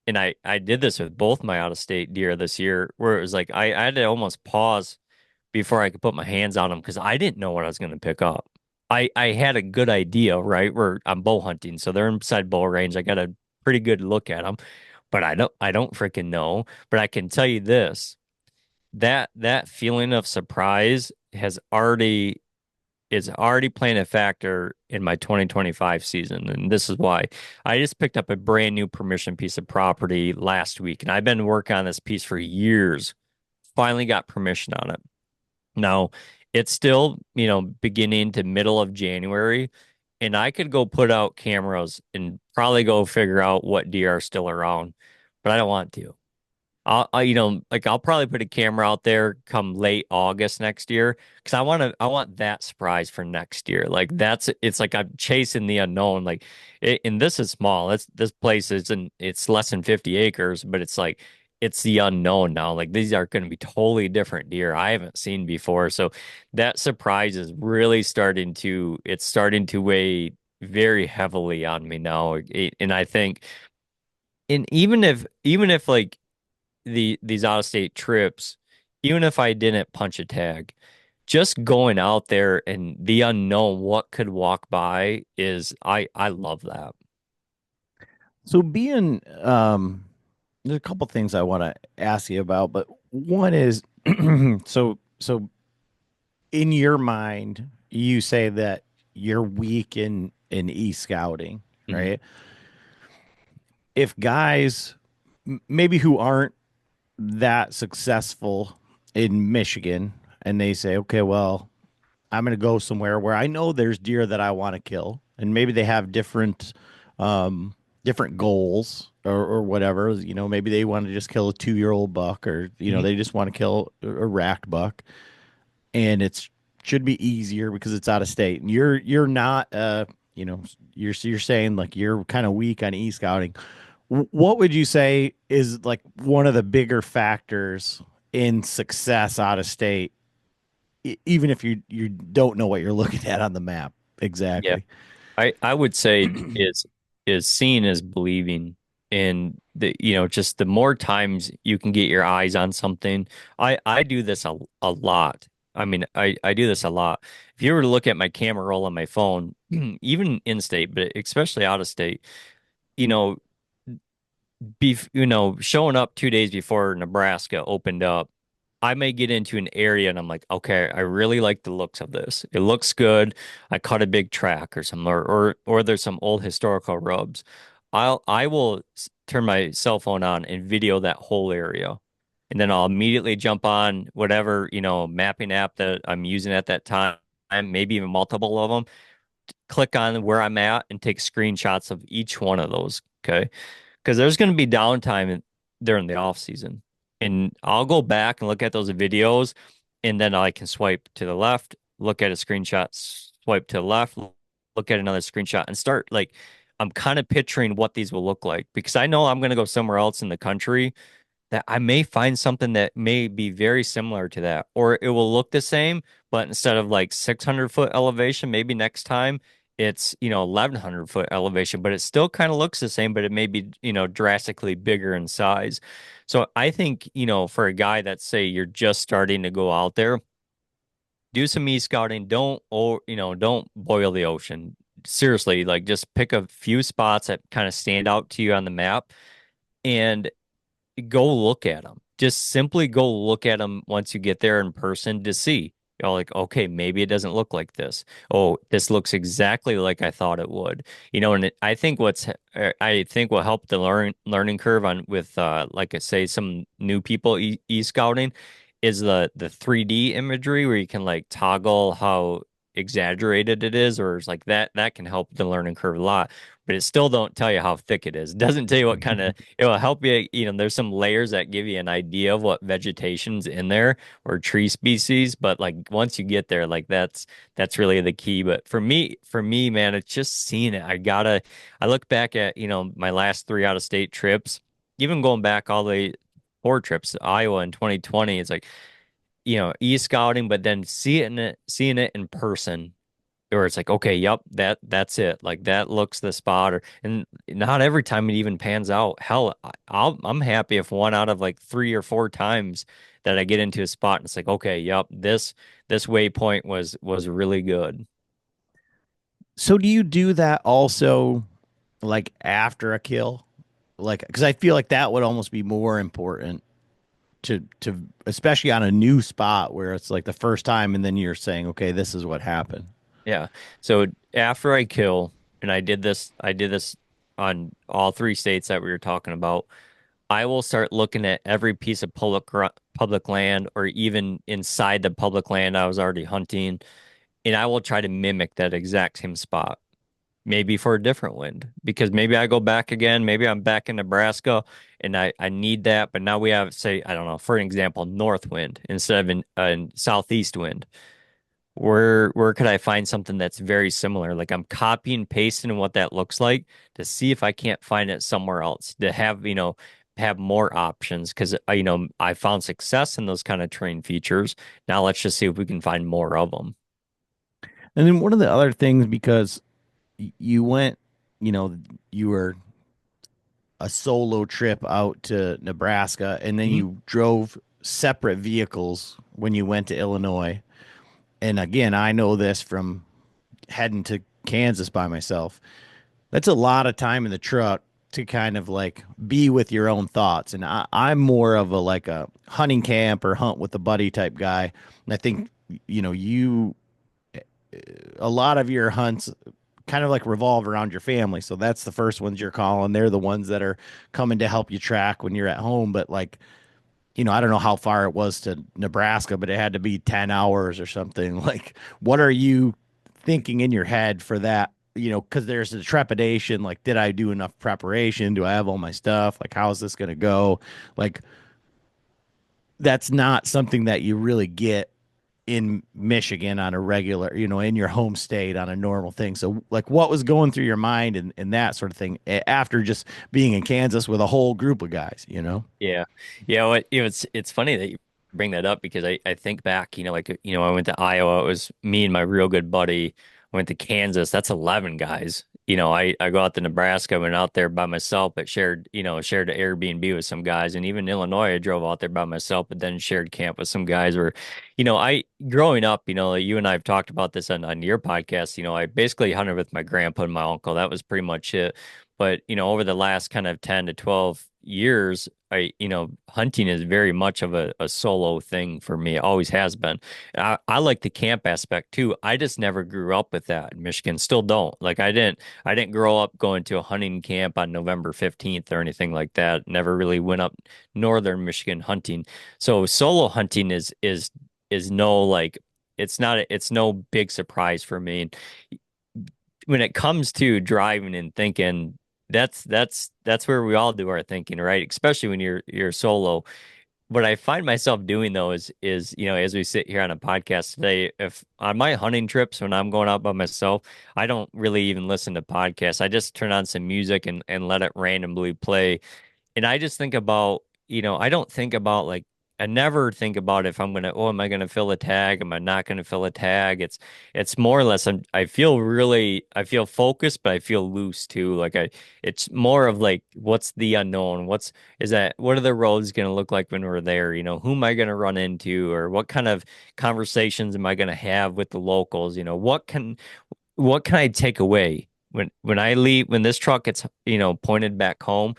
and I did this with both my out of state deer this year, where it was like I had to almost pause before I could put my hands on them, because I didn't know what I was going to pick up. I had a good idea, right? Where I'm bow hunting, so they're inside bow range. I got a pretty good look at them, but I don't freaking know. But I can tell you this: that feeling of surprise is already playing a factor in my 2025 season. And this is why I just picked up a brand new permission piece of property last week, and I've been working on this piece for years. Finally got permission on it. Now, it's still, beginning to middle of January, and I could go put out cameras and probably go figure out what deer are still around, but I don't want to. Like, I'll probably put a camera out there come late August next year, because I want that surprise for next year. Like, it's like I'm chasing the unknown. Like, and this is small. This place isn't, it's less than 50 acres, but it's like, it's the unknown now. Like, these are going to be totally different deer I haven't seen before. So that surprise is really it's starting to weigh very heavily on me now. And I think, and even if like these out of state trips, even if I didn't punch a tag, just going out there and the unknown, what could walk by is I love that. So being there's a couple things I want to ask you about, but one is so in your mind, you say that you're weak in e-scouting, Mhm. right? If guys maybe who aren't that successful in Michigan and they say, okay, well, I'm going to go somewhere where I know there's deer that I want to kill, and maybe they have um, different goals or whatever. You know, maybe they want to just kill a 2-year-old buck, or Mhm. they just want to kill a racked buck, and it's should be easier because it's out of state. And you're not, you know, you're saying like you're kind of weak on e-scouting. What would you say is like one of the bigger factors in success out of state, even if you don't know what you're looking at on the map Yeah. exactly? I would say is seeing is believing in the just the more times you can get your eyes on something. I do this a lot. I mean, I do this a lot. If you were to look at my camera roll on my phone, even in state, but especially out of state, you know, showing up 2 days before Nebraska opened up, I may get into an area and I'm like, okay, I really like the looks of this. It looks good. I caught a big track or some or there's some old historical rubs. I will turn my cell phone on and video that whole area. And then I'll immediately jump on whatever, mapping app that I'm using at that time, maybe even multiple of them, click on where I'm at and take screenshots of each one of those. Okay. Because there's going to be downtime during the off season. And I'll go back and look at those videos, and then I can swipe to the left, look at a screenshot, swipe to the left, look at another screenshot, and start like I'm kind of picturing what these will look like because I know I'm going to go somewhere else in the country that I may find something that may be very similar to that, or it will look the same, but instead of like 600-foot elevation, maybe next time it's, 1100-foot elevation, but it still kind of looks the same, but it may be, drastically bigger in size. So I think, for a guy that say you're just starting to go out there, do some e-scouting. Don't boil the ocean. Seriously, like just pick a few spots that kind of stand out to you on the map and go look at them. Just simply go look at them once you get there in person to see. Like, okay, maybe it doesn't look like this. Oh, this looks exactly like I thought it would. And I think will help the learning curve on with like I say some new people e-scouting is the 3D imagery where you can like toggle how exaggerated it is, or it's like that can help the learning curve a lot, but it still don't tell you how thick it is. It doesn't tell you what kind of it will help you. There's some layers that give you an idea of what vegetation's in there or tree species. But like once you get there, like that's really the key. But for me, man, it's just seeing it. I look back at, my last three out of state trips, even going back all the 4 trips to Iowa in 2020. It's like, e-scouting, but then seeing it in person or it's like, okay, yep, that's it. Like that looks the spot, and not every time it even pans out. Hell, I'm happy if one out of like 3 or 4 times that I get into a spot and it's like, okay, yep, this waypoint was really good. So do you do that also like after a kill? Like, because I feel like that would almost be more important to especially on a new spot where it's like the first time, and then you're saying, okay, this is what happened. Yeah. So after I kill, and I did this on all 3 states that we were talking about. I will start looking at every piece of public land, or even inside the public land I was already hunting, and I will try to mimic that exact same spot, maybe for a different wind, because maybe I go back again, maybe I'm back in Nebraska, and I need that, but now we have, say, I don't know, for an example, north wind instead of an southeast wind. Where could I find something that's very similar? Like I'm copying pasting what that looks like to see if I can't find it somewhere else to have more options because I found success in those kind of terrain features. Now let's just see if we can find more of them. And then one of the other things, because you went, you know, you were a solo trip out to Nebraska, and then Mhm. you drove separate vehicles when you went to Illinois. and again, I know this from heading to Kansas by myself. That's a lot of time in the truck to kind of like be with your own thoughts. And I'm more of a like a hunting camp or hunt with a buddy type guy. And I think, you a lot of your hunts kind of like revolve around your family. So that's the first ones you're calling. They're the ones that are coming to help you track when you're at home. But like, I don't know how far it was to Nebraska, but it had to be 10 hours or something. Like, what are you thinking in your head for that? Because there's a trepidation. Like, did I do enough preparation? Do I have all my stuff? Like, how is this going to go? Like, that's not something that you really get in Michigan on a regular, in your home state on a normal thing. So, like, what was going through your mind and that sort of thing after just being in Kansas with a whole group of guys? Yeah. Yeah, it's funny that you bring that up because I think back, I went to Iowa, it was me and my real good buddy went to Kansas. That's 11 guys. I go out to Nebraska, I went out there by myself, but shared an Airbnb with some guys. And even Illinois, I drove out there by myself, but then shared camp with some guys where, I growing up, like you and I have talked about this on your podcast, I basically hunted with my grandpa and my uncle. That was pretty much it. But, over the last kind of 10 to 12 years, hunting is very much of a solo thing for me. It always has been. I like the camp aspect too. I just never grew up with that in Michigan. Still don't. Like I didn't grow up going to a hunting camp on November 15th or anything like that. Never really went up northern Michigan hunting. So solo hunting is no like it's no big surprise for me. When it comes to driving and thinking, that's where we all do our thinking, right? Especially when you're solo. What I find myself doing though is as we sit here on a podcast today, if on my hunting trips when I'm going out by myself, I don't really even listen to podcasts. I just turn on some music and let it randomly play. And I just think about, I don't think about like I never think about if I'm gonna, oh, am I gonna fill a tag? Am I not gonna fill a tag? It's more or less I feel focused, but I feel loose too. It's more of like what's the unknown? What are the roads gonna look like when we're there? Who am I gonna run into or what kind of conversations am I gonna have with the locals? What can I take away? When I leave, when this truck gets, pointed back home,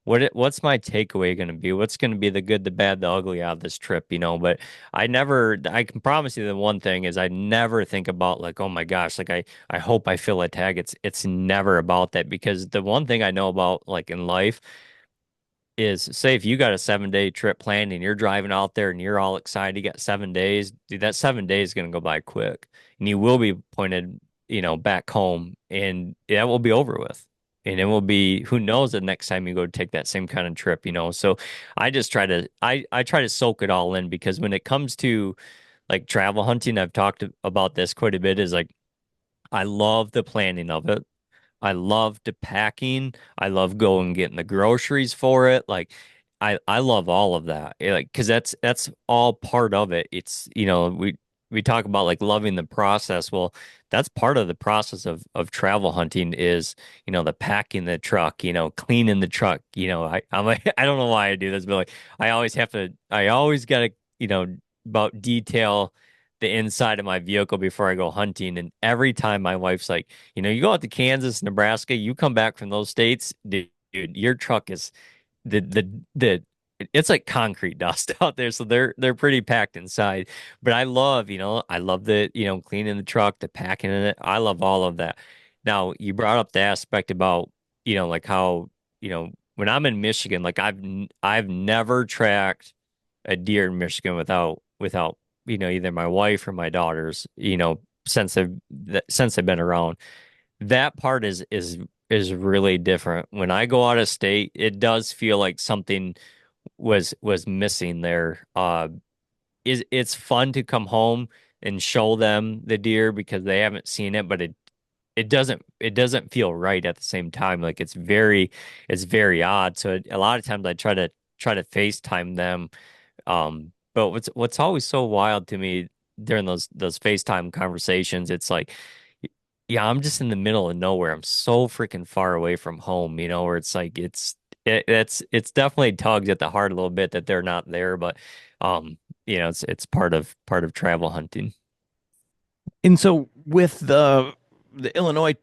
what's my takeaway going to be? What's going to be the good, the bad, the ugly out of this trip, But I can promise you the one thing is I never think about like, oh my gosh, like I hope I fill a tag. It's never about that because the one thing I know about like in life is say if you got a 7 day trip planned and you're driving out there and you're all excited, you got 7 days, dude, that 7 days is going to go by quick and you will be pointed, back home and that will be over with. And it will be, who knows the next time you go take that same kind of trip. So I try to soak it all in because when it comes to like travel hunting, I've talked about this quite a bit is like, I love the planning of it. I love the packing. I love going and getting the groceries for it. Like I love all of that. Like because that's all part of it. It's we talk about like loving the process. Well, that's part of the process of travel hunting is the packing the truck, cleaning the truck. I'm like I don't know why I do this, but like I always gotta about detail the inside of my vehicle before I go hunting. And every time my wife's like, you go out to Kansas, Nebraska, you come back from those states, dude, your truck is the it's like concrete dust out there. So they're pretty packed inside. But I love the, cleaning the truck, the packing in it. I love all of that. Now, you brought up the aspect about, like how, when I'm in Michigan, like I've never tracked a deer in Michigan without either my wife or my daughters, since I've been around. That part is really different. When I go out of state, it does feel like something was missing there. It's fun to come home and show them the deer because they haven't seen it, but it doesn't feel right at the same time. Like it's very odd. So a lot of times I try to FaceTime them but what's always so wild to me during those FaceTime conversations, it's like, yeah, I'm just in the middle of nowhere. I'm so freaking far away from home, where it's like it's definitely tugs at the heart a little bit that they're not there, but it's part of travel hunting. And so with the Illinois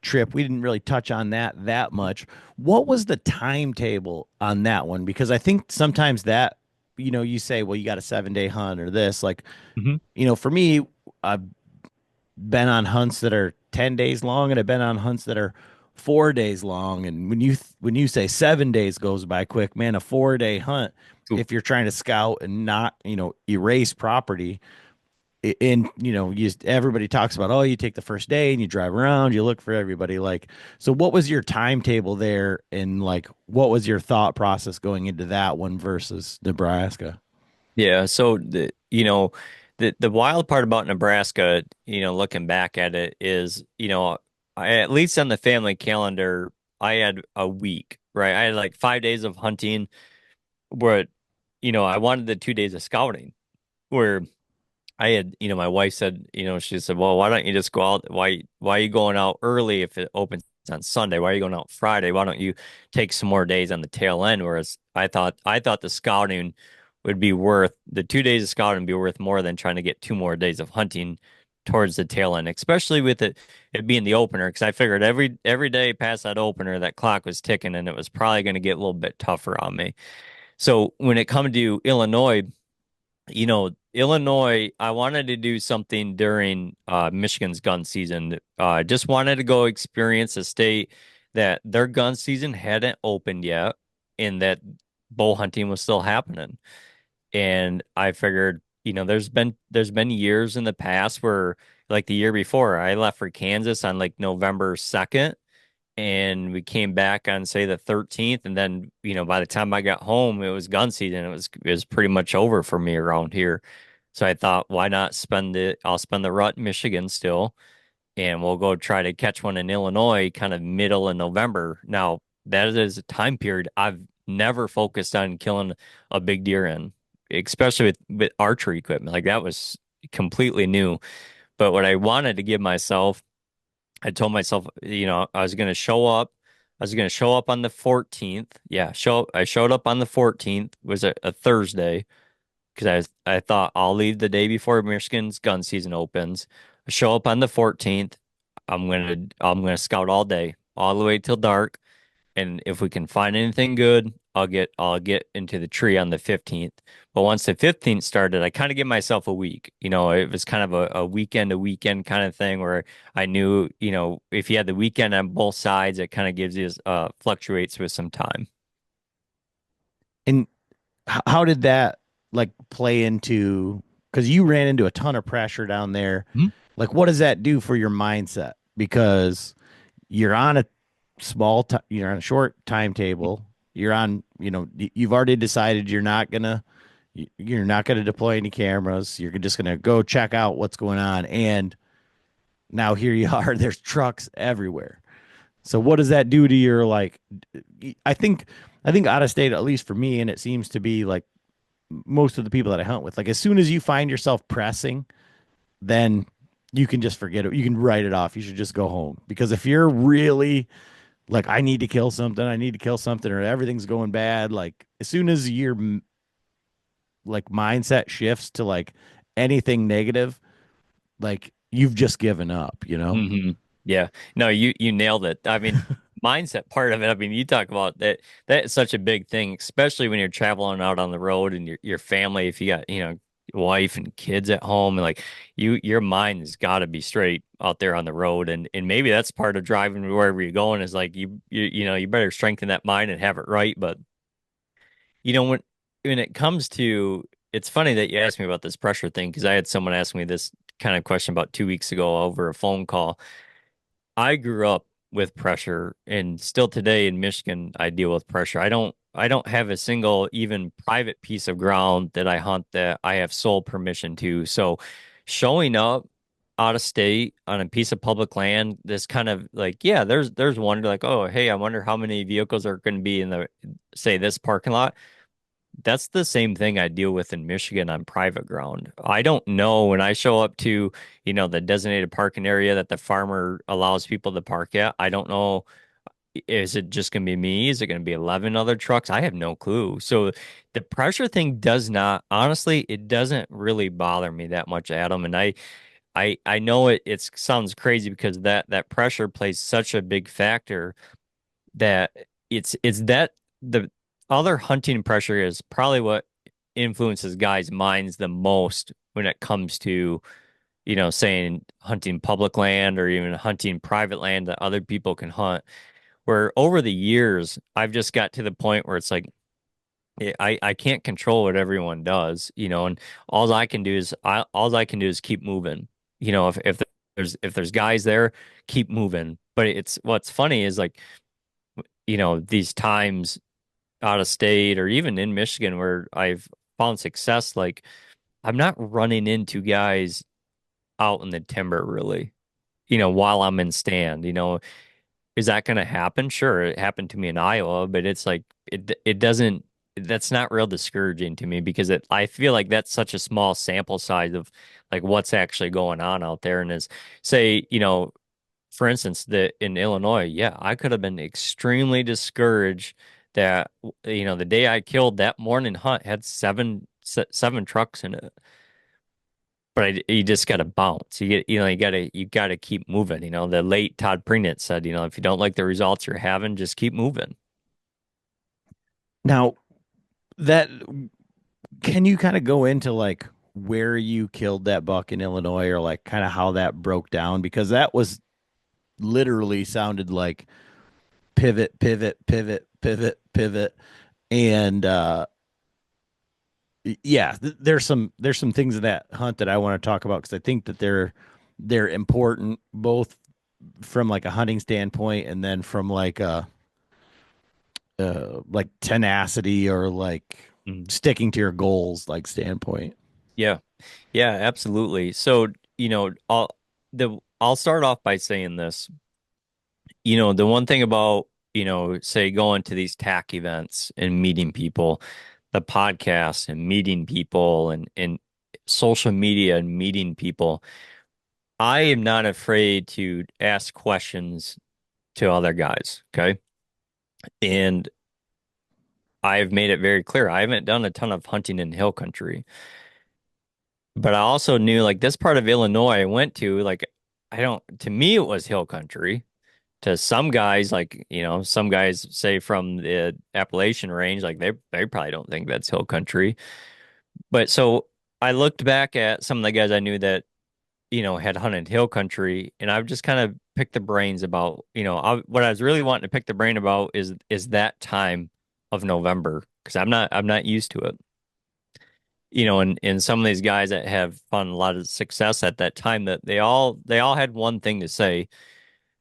trip, we didn't really touch on that much. What was the timetable on that one? Because I think sometimes that, you say, well, you got a 7 day hunt or this, like, Hmm. for me, I've been on hunts that are 10 days long and I've been on hunts that are 4 days long. And when you say 7 days goes by quick, man, a 4 day hunt, Ooh. if you're trying to scout and not, erase property, and everybody talks about, oh, you take the first day and you drive around, you look for everybody, like, so what was your timetable there, and like what was your thought process going into that one versus Nebraska? Yeah, so the wild part about Nebraska, looking back at it is, at least on the family calendar, I had a week, right? I had like 5 days of hunting where, I wanted the 2 days of scouting where I had, my wife said, she said, well, why don't you just go out? Why are you going out early if it opens on Sunday? Why are you going out Friday? Why don't you take some more days on the tail end? Whereas I thought the scouting would be worth the 2 days of scouting would be worth more than trying to get 2 more days of hunting towards the tail end, especially with it being the opener. Because I figured every day past that opener, that clock was ticking, and it was probably going to get a little bit tougher on me. So when it comes to Illinois, Illinois, I wanted to do something during Michigan's gun season. Just wanted to go experience a state that their gun season hadn't opened yet and that bow hunting was still happening. And I figured, there's been years in the past where like the year before, I left for Kansas on like November 2nd and we came back on say the 13th, and then by the time I got home it was gun season. It was pretty much over for me around here. So I thought, why not spend it? I'll spend the rut in Michigan still, and we'll go try to catch one in Illinois kind of middle of November. Now that is a time period I've never focused on killing a big deer in, especially with archery equipment. Like that was completely new. But what I wanted to give myself, I told myself, I was going to show up. I was going to show up on the 14th. Yeah, I showed up on the 14th, was a Thursday, because I thought I'll leave the day before Michigan's gun season opens. I show up on the 14th. I'm gonna scout all day, all the way till dark. And if we can find anything good, I'll get into the tree on the 15th. But once the 15th started, I kind of give myself a week. It was kind of a weekend to weekend kind of thing where I knew, if you had the weekend on both sides, it kind of gives you fluctuates with some time. And how did that like play into, because you ran into a ton of pressure down there, Mhm. like what does that do for your mindset? Because you're on a you're on a short timetable. You're on, you've already decided you're not gonna deploy any cameras. You're just gonna go check out what's going on. And now here you are. There's trucks everywhere. So what does that do to your like? I think I think out of state, at least for me, and it seems to be like most of the people that I hunt with. Like as soon as you find yourself pressing, then you can just forget it. You can write it off. You should just go home, because if you're really like, I need to kill something, I need to kill something, or everything's going bad, like as soon as your like mindset shifts to like anything negative, like you've just given up. Hmm. Yeah. No, you nailed it. I mean, mindset part of it. I mean, you talk about that. That is such a big thing, especially when you're traveling out on the road and your family. If you got wife and kids at home, and like your mind has got to be straight out there on the road. And maybe that's part of driving wherever you're going is like you better strengthen that mind and have it right. But when it comes to, it's funny that you asked me about this pressure thing because I had someone ask me this kind of question about 2 weeks ago over a phone call. I grew up with pressure, and still today in Michigan I deal with pressure. I don't have a single even private piece of ground that I hunt that I have sole permission to. So showing up out of state on a piece of public land, this kind of like, yeah, there's one like, oh, hey, I wonder how many vehicles are going to be in the, say, this parking lot. That's the same thing I deal with in Michigan on private ground. I don't know when I show up to, the designated parking area that the farmer allows people to park at. I don't know. Is it just going to be me? Is it going to be 11 other trucks? I have no clue. So the pressure thing does not, honestly, it doesn't really bother me that much, Adam. And I know it sounds crazy because that pressure plays such a big factor that it's that the other hunting pressure is probably what influences guys' minds the most when it comes to, saying hunting public land or even hunting private land that other people can hunt. Where over the years, I've just got to the point where it's like I can't control what everyone does, and all I can do is keep moving. If there's guys there, keep moving. But it's what's funny is like, these times out of state or even in Michigan where I've found success, like I'm not running into guys out in the timber really, while I'm in stand. Is that going to happen? Sure, it happened to me in Iowa, but it's like it doesn't. That's not real discouraging to me because I feel like that's such a small sample size of like what's actually going on out there. And as say, for instance, in Illinois, yeah, I could have been extremely discouraged that the day I killed that morning hunt had seven trucks in it. But you just got to bounce. You got to keep moving. The late Todd Prenant said, if you don't like the results you're having, just keep moving. Now, that can you kind of go into like where you killed that buck in Illinois or like kind of how that broke down? Because that was literally sounded like pivot, pivot, pivot, pivot, pivot. And yeah, there's some things in that hunt that I want to talk about because I think that they're important both from like a hunting standpoint and then from like tenacity or like Mm. sticking to your goals like standpoint. Yeah, yeah, absolutely. So, I'll start off by saying this. The one thing about, say going to these TAC events and meeting people, the podcast and meeting people and social media and meeting people, I am not afraid to ask questions to other guys. Okay. And I've made it very clear I haven't done a ton of hunting in hill country, but I also knew like this part of Illinois I went to, like, to me, it was hill country. To some guys, like, some guys say from the Appalachian range, like they probably don't think that's hill country. But so I looked back at some of the guys I knew that, had hunted hill country, and I've just kind of picked the brains about, what I was really wanting to pick the brain about is that time of November because I'm not used to it. And some of these guys that have found a lot of success at that time that they all had one thing to say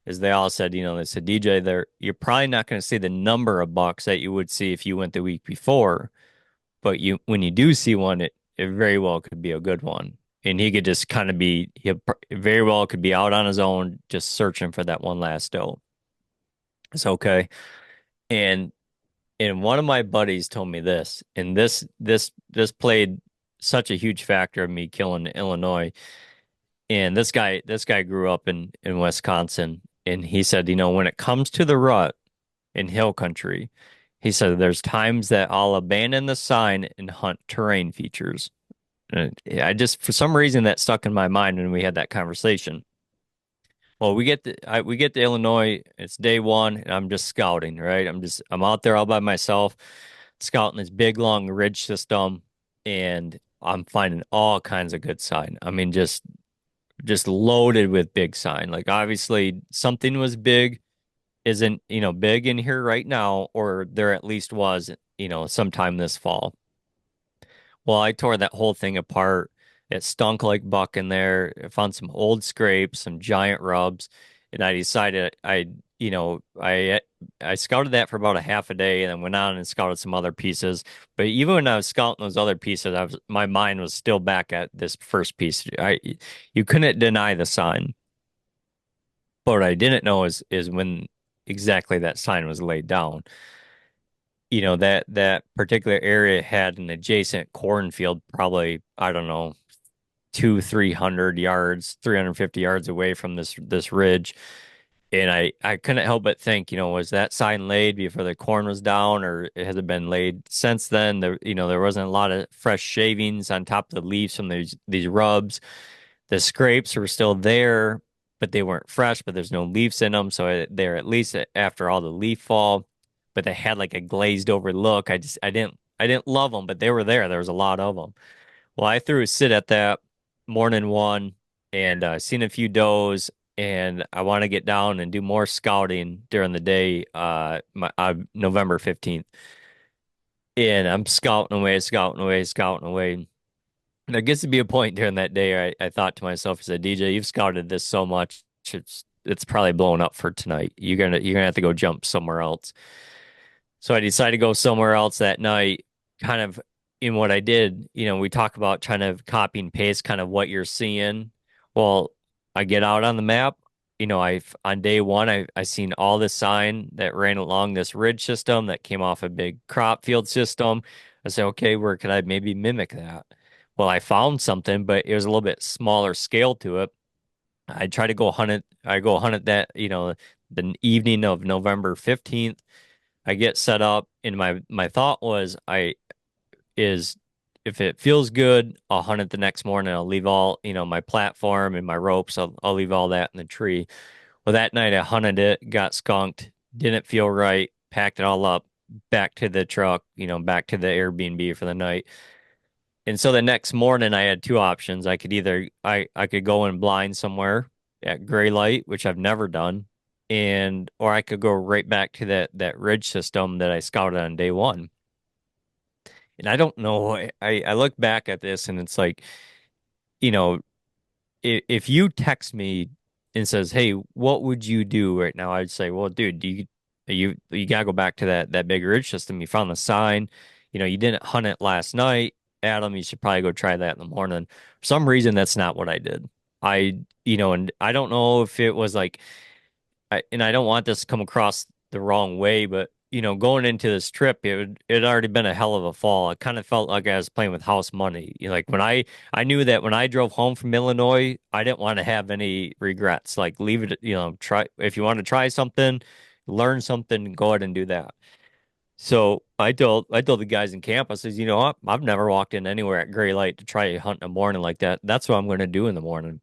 is they all said, they said, DJ, you're probably not going to see the number of bucks that you would see if you went the week before, but when you do see one, it very well could be a good one. And he could just kind of very well could be out on his own, just searching for that one last doe. It's okay. And one of my buddies told me this, and this played such a huge factor of me killing Illinois. And this guy grew up in Wisconsin, and he said, when it comes to the rut in hill country, he said there's times that I'll abandon the sign and hunt terrain features. And I just, for some reason, that stuck in my mind when we had that conversation. Well, we get to Illinois. It's day one, and I'm just scouting, right? I'm out there all by myself, scouting this big long ridge system, and I'm finding all kinds of good sign. I mean, just loaded with big sign. Like obviously something was big, isn't, big in here right now, or there at least was, sometime this fall. Well, I tore that whole thing apart. It stunk like buck in there. I found some old scrapes, some giant rubs, and I decided I scouted that for about a half a day and then went on and scouted some other pieces. But even when I was scouting those other pieces, my mind was still back at this first piece. You couldn't deny the sign. But what I didn't know is when exactly that sign was laid down. That particular area had an adjacent cornfield, probably, I don't know, 350 yards, 350 yards away from this ridge. And I couldn't help but think, was that sign laid before the corn was down, or has it been laid since then? There wasn't a lot of fresh shavings on top of the leaves from these rubs. The scrapes were still there, but they weren't fresh, but there's no leaves in them. So they're at least after all the leaf fall, but they had like a glazed over look. I didn't love them, but they were there. There was a lot of them. Well, I threw a sit at that morning one and seen a few does, and I want to get down and do more scouting during the day, November 15th. And I'm scouting away, scouting away, scouting away. There gets to be a point during that day I thought to myself, I said, DJ, you've scouted this so much, it's probably blown up for tonight. You're gonna have to go jump somewhere else. So I decided to go somewhere else that night, kind of in what I did. We talk about trying to copy and paste kind of what you're seeing. Well, I get out on the map. I on day one, I seen all this sign that ran along this ridge system that came off a big crop field system. I said, okay, where could I maybe mimic that? Well, I found something, but it was a little bit smaller scale to it. I try to go hunt it. I go hunt it the evening of November 15th. I get set up, and my thought was I is if it feels good, I'll hunt it the next morning. I'll leave all, my platform and my ropes. I'll leave all that in the tree. Well, that night I hunted it, got skunked, didn't feel right, packed it all up, back to the truck, back to the Airbnb for the night. And so the next morning I had two options. I could go and blind somewhere at gray light, which I've never done, and or I could go right back to that ridge system that I scouted on day one. And I don't know. I look back at this and it's like, you know, if you text me and says, "Hey, what would you do right now?" I'd say, "Well, dude, you gotta go back to that big ridge system. You found the sign. You didn't hunt it last night, Adam. You should probably go try that in the morning." For some reason, that's not what I did. And I don't know if it was like and I don't want this to come across the wrong way, but going into this trip, it had already been a hell of a fall. It kind of felt like I was playing with house money. Like when I knew that when I drove home from Illinois, I didn't want to have any regrets. Like leave it, try if you want to try something, learn something, go ahead and do that. So I told the guys in camp, I says, you know what? I've never walked in anywhere at gray light to try to hunt in the morning like that. That's what I'm going to do in the morning.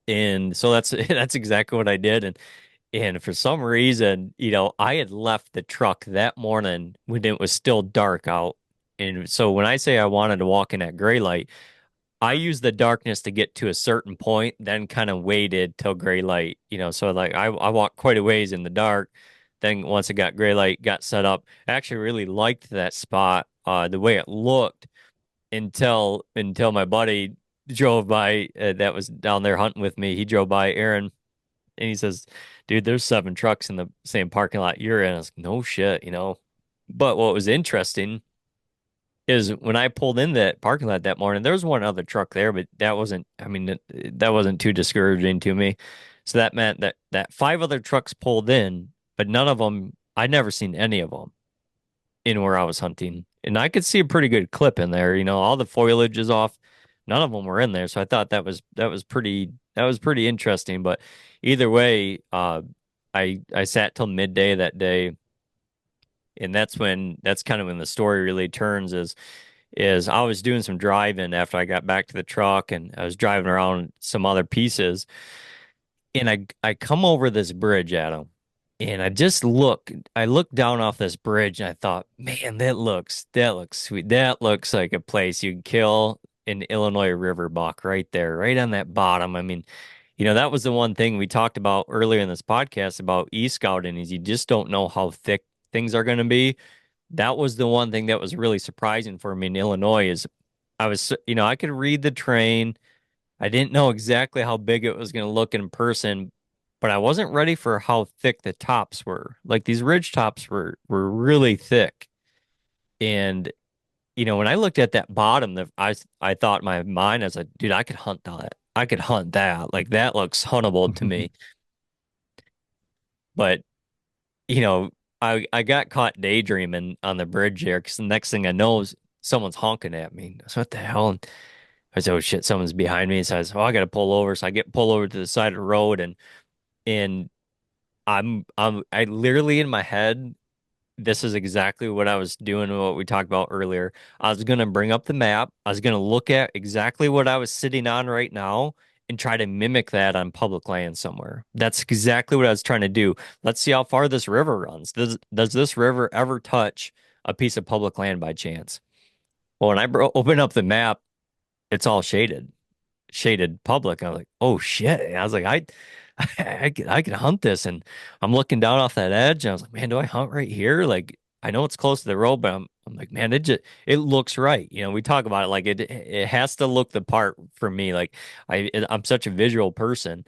And so that's that's exactly what I did. And for some reason, I had left the truck that morning when it was still dark out. And so when I say I wanted to walk in at gray light, I used the darkness to get to a certain point, then kind of waited till gray light, So like I walked quite a ways in the dark. Then once it got gray light, got set up. I actually really liked that spot, the way it looked until my buddy drove by, that was down there hunting with me. He drove by Aaron and he says, dude, there's 7 trucks in the same parking lot you're in. I was like, no shit. But what was interesting is when I pulled in that parking lot that morning, there was one other truck there, but that wasn't, I mean, that wasn't too discouraging to me. So that meant that 5 other trucks pulled in, but none of them, I'd never seen any of them in where I was hunting. And I could see a pretty good clip in there. All the foliage is off. None of them were in there. So I thought that was pretty interesting. But either way, I sat till midday that day. And that's kind of when the story really turns is I was doing some driving after I got back to the truck and I was driving around some other pieces. And I come over this bridge, Adam, and I looked down off this bridge and I thought, man, that looks sweet. That looks like a place you'd kill an Illinois river buck right there, right on that bottom. I mean, that was the one thing we talked about earlier in this podcast about e-scouting is you just don't know how thick things are going to be. That was the one thing that was really surprising for me in Illinois is I could read the terrain. I didn't know exactly how big it was going to look in person, but I wasn't ready for how thick the tops were. Like these ridge tops were really thick. And when I looked at that bottom, I thought in my mind, I was like, dude, I could hunt that. I could hunt that. Like that looks huntable to me. But, you know, I got caught daydreaming on the bridge there because the next thing I know is someone's honking at me. So what the hell? And I said, oh shit, someone's behind me. So I said, oh, I gotta pull over. So I get pull over to the side of the road and I literally in my head this is exactly what I was doing, what we talked about earlier. I was going to bring up the map. I was going to look at exactly what I was sitting on right now and try to mimic that on public land somewhere. That's exactly what I was trying to do. Let's see how far this river runs. Does this river ever touch a piece of public land by chance? Well, when I open up the map, it's all shaded public. I was like, oh shit. And I was like, I can hunt this. And I'm looking down off that edge and I was like, man, do I hunt right here? Like, I know it's close to the road, but I'm like, man, it looks right. You know, we talk about it like it has to look the part for me. Like I'm such a visual person.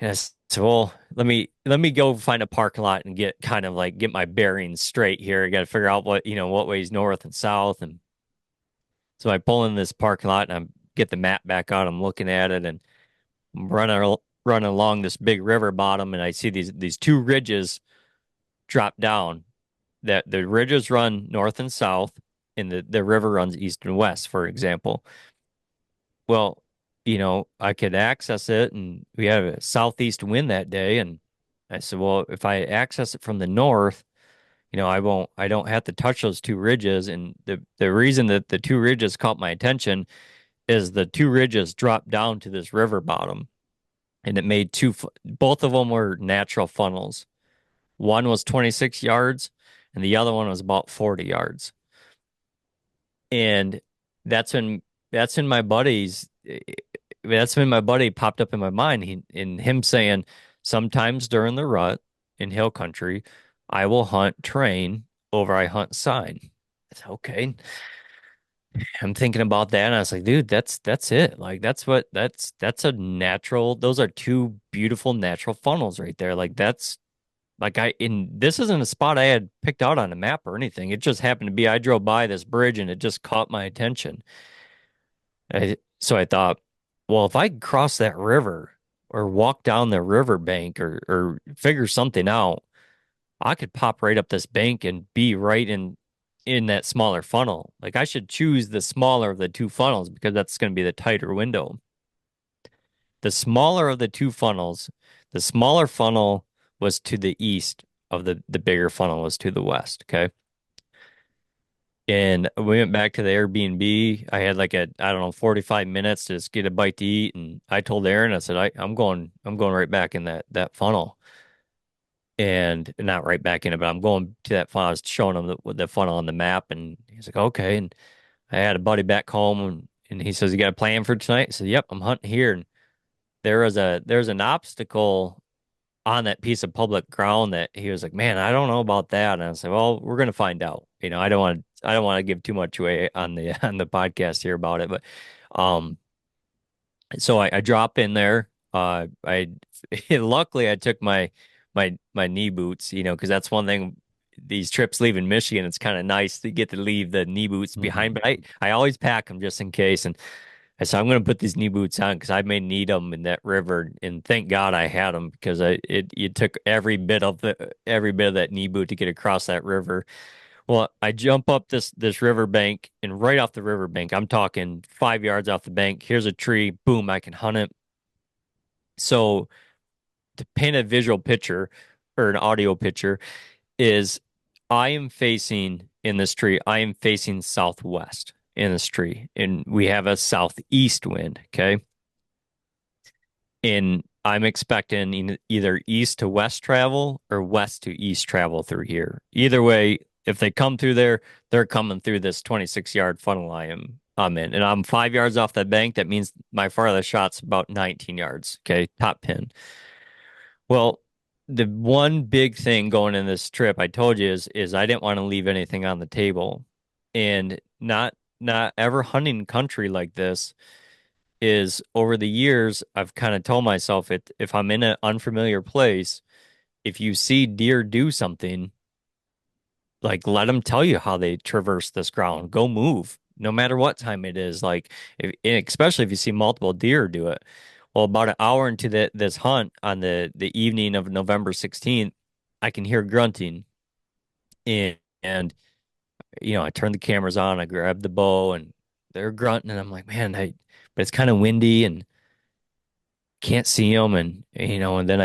Yes. So well, let me go find a parking lot and get kind of like get my bearings straight here. I got to figure out what way's north and south. And so I pull in this parking lot and I get the map back out. I'm looking at it and I'm running along this big river bottom, and I see these two ridges drop down. That the ridges run north and south, and the river runs east and west, for example. Well, I could access it, and we had a southeast wind that day, and I said, well, if I access it from the north, I don't have to touch those two ridges. And the reason that the two ridges caught my attention is the two ridges dropped down to this river bottom, and it made both of them were natural funnels. One was 26 yards, and the other one was about 40 yards. And that's when that's when my buddies that's when my buddy popped up in my mind. In him saying, sometimes during the rut in hill country, I will hunt terrain over I hunt sign. I said, okay. I'm thinking about that, and I was like, dude, that's it. Like that's a natural. Those are two beautiful natural funnels right there. Like that's like this isn't a spot I had picked out on a map or anything. It just happened to be I drove by this bridge and it just caught my attention. So I thought, well, if I could cross that river or walk down the river bank or figure something out, I could pop right up this bank and be right in that smaller funnel. Like I should choose the smaller of the two funnels because that's going to be the tighter window. The smaller of the two funnels, the smaller funnel was to the east of the bigger funnel was to the west. Okay. And we went back to the Airbnb. I had like I don't know, 45 minutes to just get a bite to eat. And I told Aaron, I said, I'm going right back in that funnel. And not right back in it, but I'm going to that funnel. I was showing him the funnel on the map, and he's like, okay. And I had a buddy back home, and he says, you got a plan for tonight? I said, yep, I'm hunting here. And there's an obstacle on that piece of public ground that he was like, man, I don't know about that. And I said, well, we're gonna find out. I don't want to give too much away on the on the podcast here about it, but um, so I drop in there. I luckily I took my knee boots, because that's one thing. These trips leaving Michigan, it's kind of nice to get to leave the knee boots behind, Mhm. but I always pack them just in case. And I said, I'm going to put these knee boots on because I may need them in that river. And thank God I had them because it took every bit of that knee boot to get across that river. Well, I jump up this river bank, and right off the river bank, I'm talking 5 yards off the bank. Here's a tree. Boom, I can hunt it. So to paint a visual picture or an audio picture is I am facing in this tree. I am facing southwest in this tree, and we have a southeast wind. Okay. And I'm expecting either east to west travel or west to east travel through here. Either way, if they come through there, they're coming through this 26-yard funnel I'm in. And I'm 5 yards off that bank. That means my farthest shot's about 19 yards. Okay, top pin. Well, the one big thing going in this trip, I told you, is I didn't want to leave anything on the table. And not ever hunting country like this is over the years, I've kind of told myself if I'm in an unfamiliar place, if you see deer do something, like let them tell you how they traverse this ground. Go move, no matter what time it is. Like, especially if you see multiple deer do it. Well, about an hour into this hunt on the evening of November 16th, I can hear grunting, and I turn the cameras on, I grab the bow, and they're grunting, and I'm like, man, but it's kind of windy and can't see them, and and then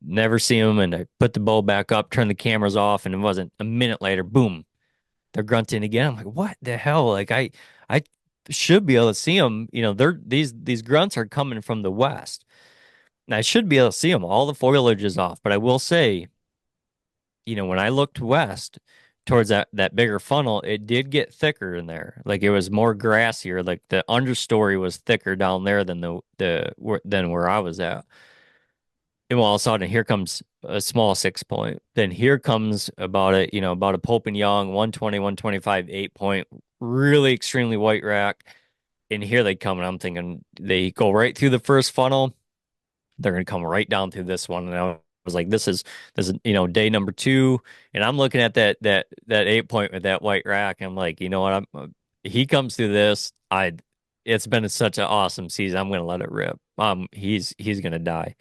never see them. And I put the bow back up, turned the cameras off, and it wasn't a minute later, boom, they're grunting again. I'm like, what the hell? Like I should be able to see them. You know, these grunts are coming from the west. And I should be able to see them. All the foliage is off, but I will say, when I looked west towards that bigger funnel, it did get thicker in there. Like it was more grassier. Like the understory was thicker down there than than where I was at. And all of a sudden, here comes a small 6 point. Then here comes about a Pope and Young 120, 125, 8 point, really extremely white rack. And here they come, and I'm thinking they go right through the first funnel. They're going to come right down through this one. And I was like, this is day number two, and I'm looking at that 8 point with that white rack. And I'm like, you know what? He comes through this. It's been such an awesome season. I'm going to let it rip. He's going to die.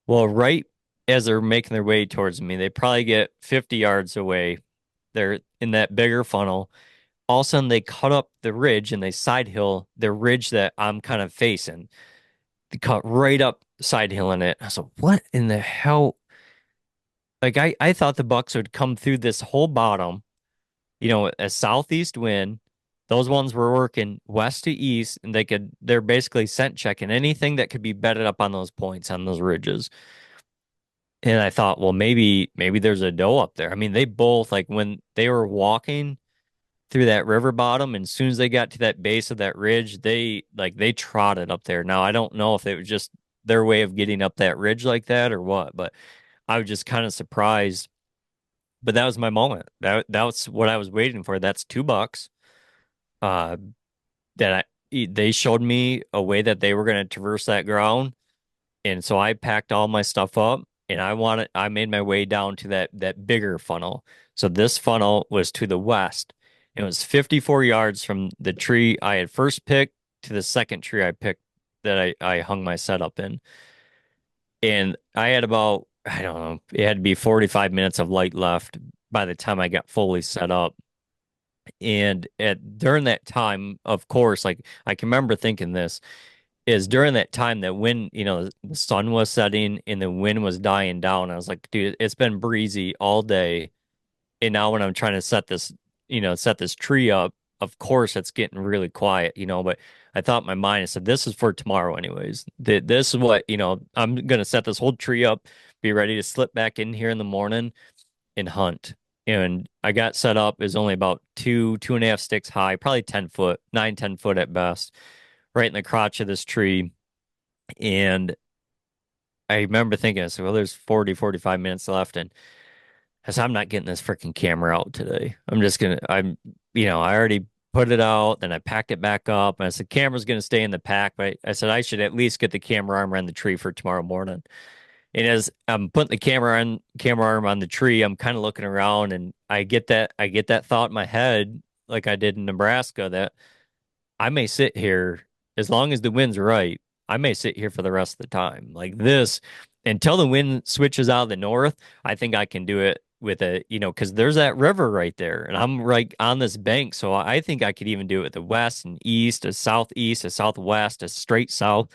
Well, right as they're making their way towards me, they probably get 50 yards away. They're in that bigger funnel. All of a sudden, they cut up the ridge and they side hill the ridge that I'm kind of facing. They cut right up side hill in it. I was like, what in the hell? Like, I thought the Bucks would come through this whole bottom, a southeast wind. Those ones were working west to east, and they're basically scent checking anything that could be bedded up on those points on those ridges. And I thought, well, maybe there's a doe up there. I mean, they both like when they were walking through that river bottom, and as soon as they got to that base of that ridge, they trotted up there. Now I don't know if it was just their way of getting up that ridge like that or what, but I was just kind of surprised. But that was my moment. That was what I was waiting for. That's $2. Uh, they showed me a way that they were going to traverse that ground. And so I packed all my stuff up and I made my way down to that bigger funnel. So this funnel was to the west. It was 54 yards from the tree I had first picked to the second tree I picked that I hung my setup in. And I had about, I don't know, it had to be 45 minutes of light left by the time I got fully set up. And during that time, of course, like I can remember thinking this is during that time that when, the sun was setting and the wind was dying down, I was like, dude, it's been breezy all day. And now when I'm trying to set this tree up, of course it's getting really quiet, but I thought in my mind, I said, this is for tomorrow anyways. This is what, I'm gonna set this whole tree up, be ready to slip back in here in the morning and hunt. And I got set up is only about 2.5 sticks high, probably 10 foot, 9, 10 foot at best, right in the crotch of this tree. And I remember thinking, I said, well, there's 40, 45 minutes left. And I said, I'm not getting this freaking camera out today. I already put it out, then I packed it back up. And I said, camera's going to stay in the pack. But I said, I should at least get the camera arm around the tree for tomorrow morning. And as I'm putting the camera arm on the tree, I'm kind of looking around and I get that thought in my head, like I did in Nebraska, that I may sit here as long as the wind's right. I may sit here for the rest of the time. Like this, until the wind switches out of the north, I think I can do it with because there's that river right there, and I'm right on this bank. So I think I could even do it with the west and east, a southeast, a southwest, a straight south.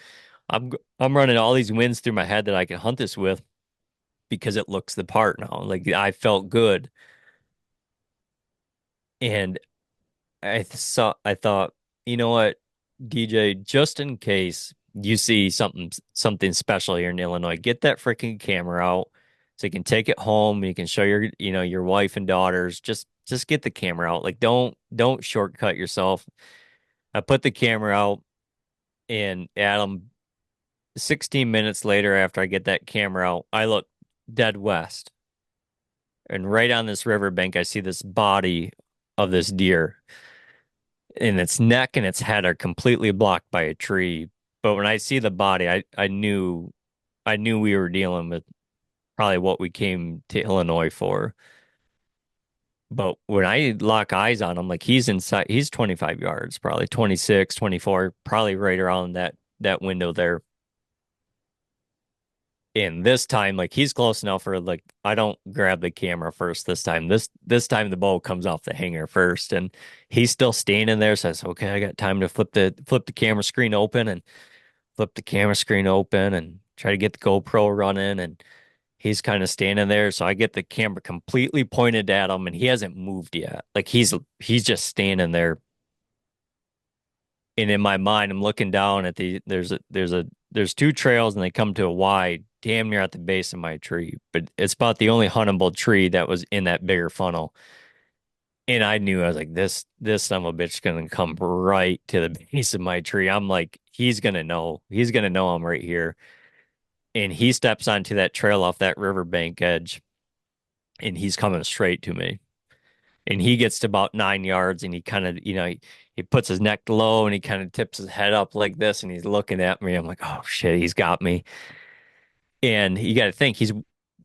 I'm running all these winds through my head that I can hunt this with because it looks the part now. Like I felt good, and I thought, you know what, DJ, just in case you see something special here in Illinois, get that freaking camera out so you can take it home. You can show your wife and daughters. Just get the camera out. Like don't shortcut yourself. I put the camera out, and Adam, 16 minutes later after I get that camera out, I look dead west. And right on this riverbank, I see this body of this deer, and its neck and its head are completely blocked by a tree. But when I see the body, I knew we were dealing with probably what we came to Illinois for. But when I lock eyes on him, like he's 25 yards, probably 26, 24, probably right around that window there. And this time, like he's close enough for like I don't grab the camera first this time. This time the bow comes off the hanger first, and he's still standing there. Says, "Okay, I got time to flip the camera screen open and flip the camera screen open and try to get the GoPro running." And He's kind of standing there, so I get the camera completely pointed at him, and he hasn't moved yet. Like he's just standing there. And in my mind, I'm looking down at there's two trails, and they come to a Y, damn near at the base of my tree. But it's about the only huntable tree that was in that bigger funnel. And I knew I was like, this son of a bitch is gonna come right to the base of my tree. I'm like, he's gonna know. He's gonna know I'm right here. And he steps onto that trail off that riverbank edge, and he's coming straight to me. And he gets to about 9 yards, and he kind of, he puts his neck low and he kind of tips his head up like this, and he's looking at me. I'm like, oh shit, he's got me. And you got to think he's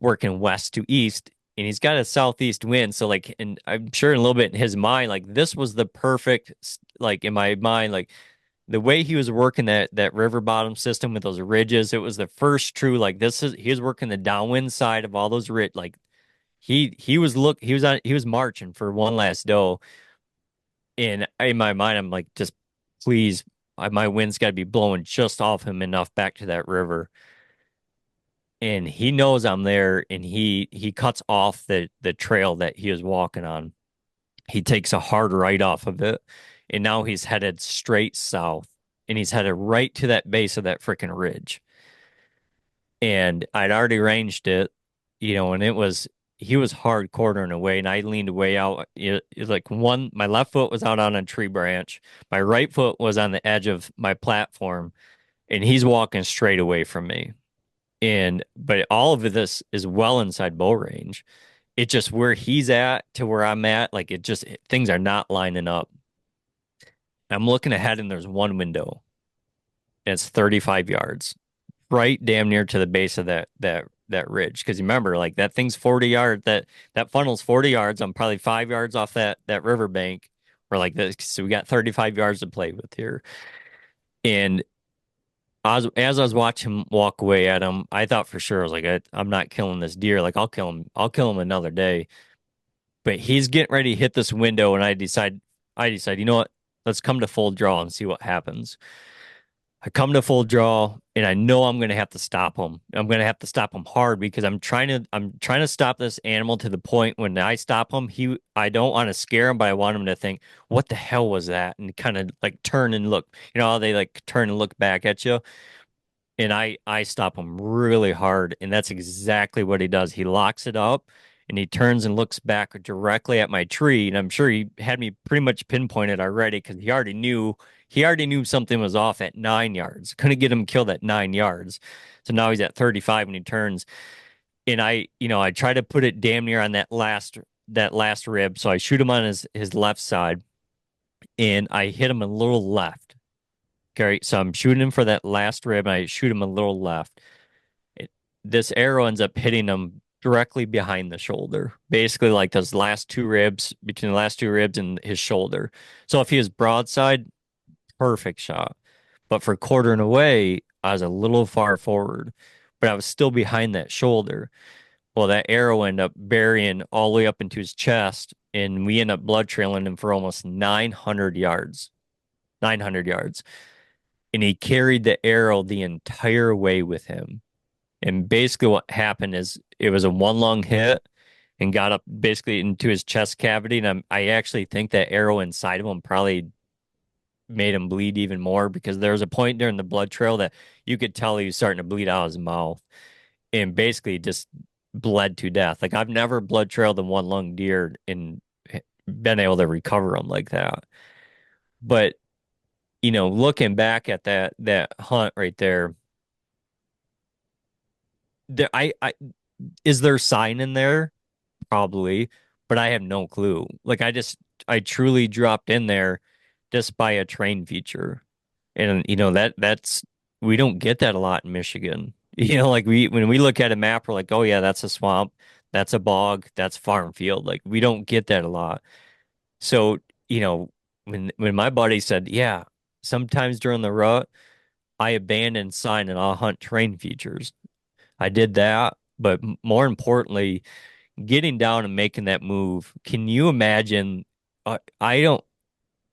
working west to east, and he's got a southeast wind. So like, and I'm sure a little bit in his mind, like this was the perfect, like in my mind, like the way he was working that river bottom system with those ridges. It was the first true, like this is he was working the downwind side of all those ridge. Like he was marching for one last doe. And in my mind, I'm like, just please, my wind's got to be blowing just off him enough back to that river. And he knows I'm there, and he cuts off the trail that he was walking on. He takes a hard right off of it, and now he's headed straight south, and he's headed right to that base of that freaking ridge. And I'd already ranged it, and he was hard quartering away, and I leaned way out. It's like my left foot was out on a tree branch, my right foot was on the edge of my platform, and he's walking straight away from me. But all of this is well inside bow range. It just where he's at to where I'm at, like things are not lining up. I'm looking ahead, and there's one window, and it's 35 yards, right damn near to the base of that ridge. Because remember, like that thing's 40 yards, that funnel's 40 yards. I'm probably 5 yards off that riverbank. Or like this, so we got 35 yards to play with here. And as I was watching him walk away at him, I thought for sure I was like, I'm not killing this deer. Like I'll kill him another day. But he's getting ready to hit this window, and I decide, you know what? Let's come to full draw and see what happens. I come to full draw, and I know I'm gonna have to stop him. I'm gonna have to stop him hard because I'm trying to stop this animal to the point when I stop him, I don't want to scare him, but I want him to think, what the hell was that? And kind of like turn and look. You know how they like turn and look back at you? And I stop him really hard, and that's exactly what he does. He locks it up, and he turns and looks back directly at my tree, and I'm sure he had me pretty much pinpointed already because he already knew something was off at 9 yards. Couldn't get him killed at 9 yards. So now he's at 35 and he turns. And I try to put it damn near on that last rib. So I shoot him on his left side, and I hit him a little left. Okay, so I'm shooting him for that last rib, and I shoot him a little left. It, this arrow ends up hitting him directly behind the shoulder, basically like those last two ribs, between the last two ribs and his shoulder. So if he was broadside, perfect shot. But for quartering away, I was a little far forward, but I was still behind that shoulder. Well, that arrow ended up burying all the way up into his chest, and we end up blood trailing him for almost 900 yards. 900 yards. And he carried the arrow the entire way with him. And basically, what happened is it was a one lung hit and got up basically into his chest cavity. And I actually think that arrow inside of him probably made him bleed even more because there was a point during the blood trail that you could tell he was starting to bleed out of his mouth and basically just bled to death. Like I've never blood trailed a one lung deer and been able to recover them like that. But looking back at that hunt right there, I is there sign in there? Probably, but I have no clue. Like I truly dropped in there just by a train feature. And that's we don't get that a lot in Michigan. Like when we look at a map, we're like, oh yeah, that's a swamp, that's a bog, that's farm field. Like we don't get that a lot. So, when my buddy said, yeah, sometimes during the rut, I abandon sign and I'll hunt terrain features. I did that, but more importantly, getting down and making that move. Can you imagine? I don't,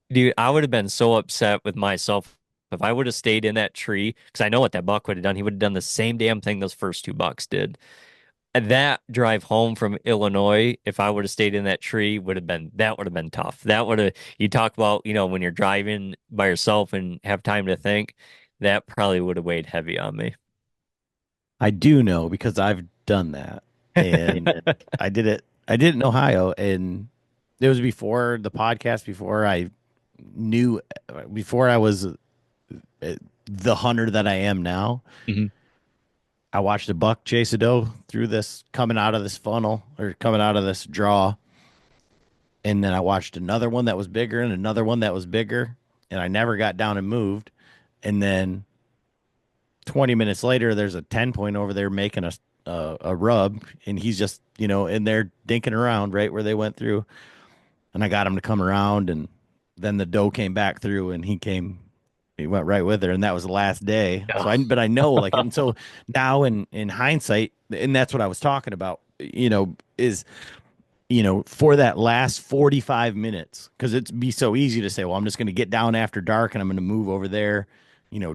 dude, I would have been so upset with myself if I would have stayed in that tree because I know what that buck would have done. He would have done the same damn thing those first two bucks did. that drive home from Illinois, if I would have stayed in that tree, would have been tough. That would have you talk about, when you're driving by yourself and have time to think, that probably would have weighed heavy on me. I do know because I've done that, and I did it. I did it in Ohio, and it was before the podcast, knew, before I was the hunter that I am now. Mhm. I watched a buck chase a doe through this, coming out of this funnel or coming out of this draw, and then I watched another one that was bigger and another one that was bigger, and I never got down and moved. And then 20 minutes later, there's a 10 point over there making a rub, and he's just, in there dinking around right where they went through. And I got him to come around, and then the doe came back through, and he went right with her, and that was the last day. So but I know, like, and so now in hindsight, and that's what I was talking about, is for that last 45 minutes, because it'd be so easy to say, well, I'm just going to get down after dark and I'm going to move over there,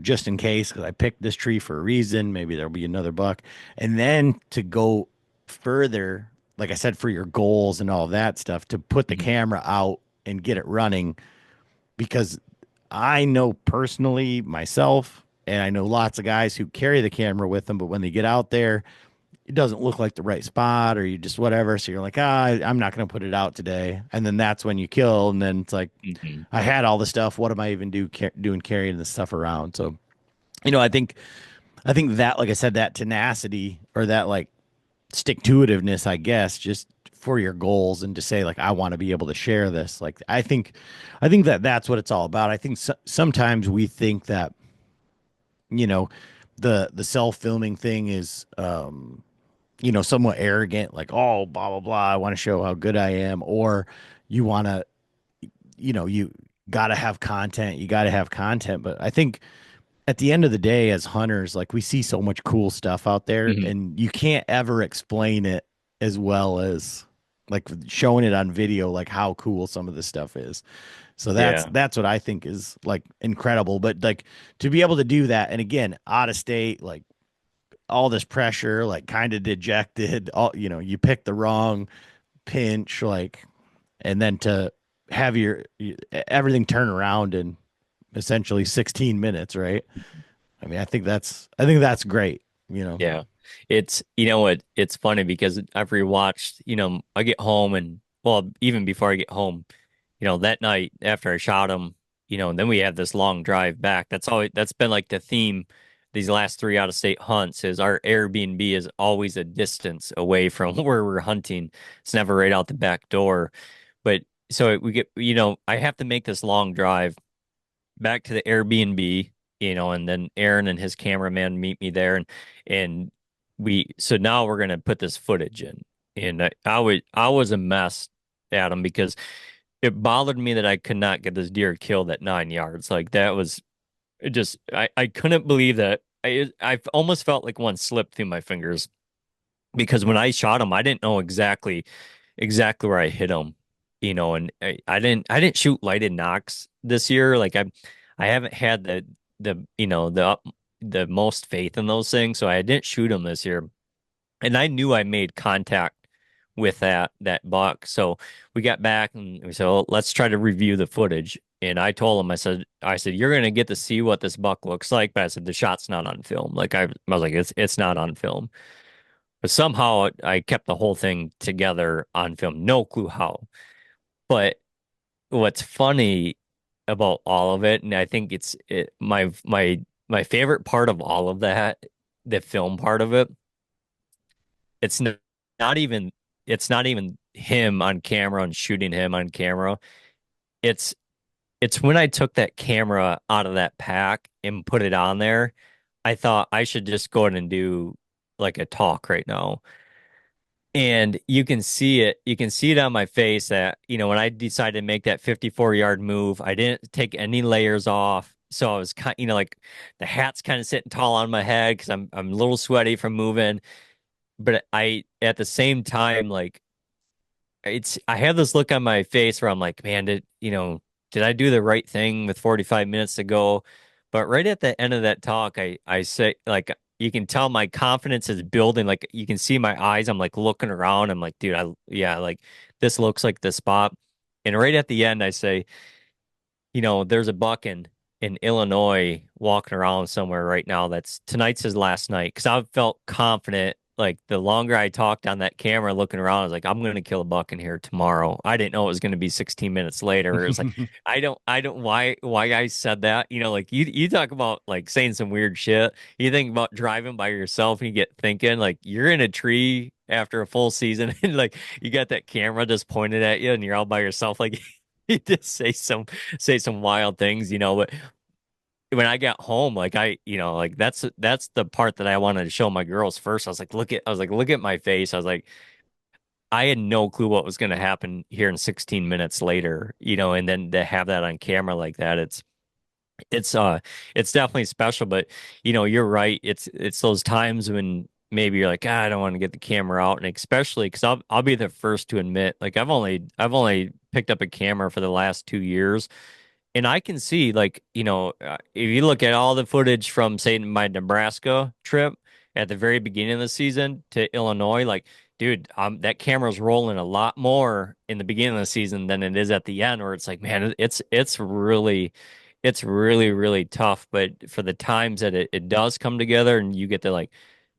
just in case, because I picked this tree for a reason. Maybe there'll be another buck. And then to go further, like I said, for your goals and all that stuff, to put the Mhm. camera out and get it running, because I know personally myself, and I know lots of guys who carry the camera with them, but when they get out there, it doesn't look like the right spot, or you just whatever. So you're like, I'm not going to put it out today. And then that's when you kill. And then it's like, Mhm. I had all the stuff. What am I even doing carrying this stuff around? So, I think that, like I said, that tenacity or that like stick to itiveness, I guess, just for your goals and to say like, I want to be able to share this. Like, I think that that's what it's all about. I think sometimes we think that, you know, the self filming thing is, somewhat arrogant, like, oh, blah, blah, blah. I want to show how good I am. Or you want to, you got to have content. You got to have content. But I think at the end of the day, as hunters, like we see so much cool stuff out there Mhm. and you can't ever explain it as well as like showing it on video, like how cool some of this stuff is. So Yeah. that's what I think is like incredible. But like to be able to do that, and again, out of state, like all this pressure, like kind of dejected, all you picked the wrong pinch, like, and then to have everything turn around in essentially 16 minutes, right? I mean, I think that's great, you know. Yeah. It's, it's funny because I've rewatched, I get home and, well, even before I get home, that night after I shot him, and then we have this long drive back. That's been like the theme these last three out of state hunts is our Airbnb is always a distance away from where we're hunting. It's never right out the back door. But so we get, I have to make this long drive back to the Airbnb, and then Aaron and his cameraman meet me there, and so now we're gonna put this footage in, and I was a mess, Adam, because it bothered me that I could not get this deer killed at 9 yards. Like that was it just I couldn't believe that. I almost felt like one slipped through my fingers because when I shot him, I didn't know exactly where I hit him, and I didn't shoot lighted knocks this year. Like I haven't had the most faith in those things, so I didn't shoot them this year. And I knew I made contact with that buck. So we got back and we said, "Well, let's try to review the footage." And I told him, I said, you're gonna get to see what this buck looks like, but I said the shot's not on film. Like I was like, it's not on film. But somehow I kept the whole thing together on film. No clue how. But what's funny about all of it, and I think my favorite part of all of that, the film part of it, it's not even it's not even him on camera and shooting him on camera. It's it's when I took that camera out of that pack and put it on there, I thought I should just go ahead and do like a talk right now. And you can see it. You can see it on my face that, when I decided to make that 54-yard move, I didn't take any layers off. So I was kind, like the hat's kind of sitting tall on my head because I'm a little sweaty from moving. But I at the same time, like I have this look on my face where I'm like, man, did I do the right thing with 45 minutes to go? But right at the end of that talk, I say like, you can tell my confidence is building. Like you can see my eyes. I'm like looking around. I'm like, dude, yeah, like this looks like the spot. And right at the end, I say, there's a buck in Illinois walking around somewhere right now. That's tonight's his last night because I felt confident. Like the longer I talked on that camera looking around, I was like, I'm going to kill a buck in here tomorrow. I didn't know it was going to be 16 minutes later. It was like, why I said that. Like you talk about like saying some weird shit. You think about driving by yourself and you get thinking like you're in a tree after a full season and like you got that camera just pointed at you and you're all by yourself. Like you just say some wild things, but when I got home, like like that's the part that I wanted to show my girls first. Look at my face. I was like, I had no clue what was going to happen here in 16 minutes later, and then to have that on camera like that, it's it's definitely special. But you're right. It's those times when maybe you're like, I don't want to get the camera out, and especially because I'll be the first to admit, like I've only picked up a camera for the last 2 years. And I can see, like, if you look at all the footage from, say, my Nebraska trip at the very beginning of the season to Illinois, like, dude, that camera's rolling a lot more in the beginning of the season than it is at the end, where it's like, man, it's really, really tough. But for the times that it does come together and you get to like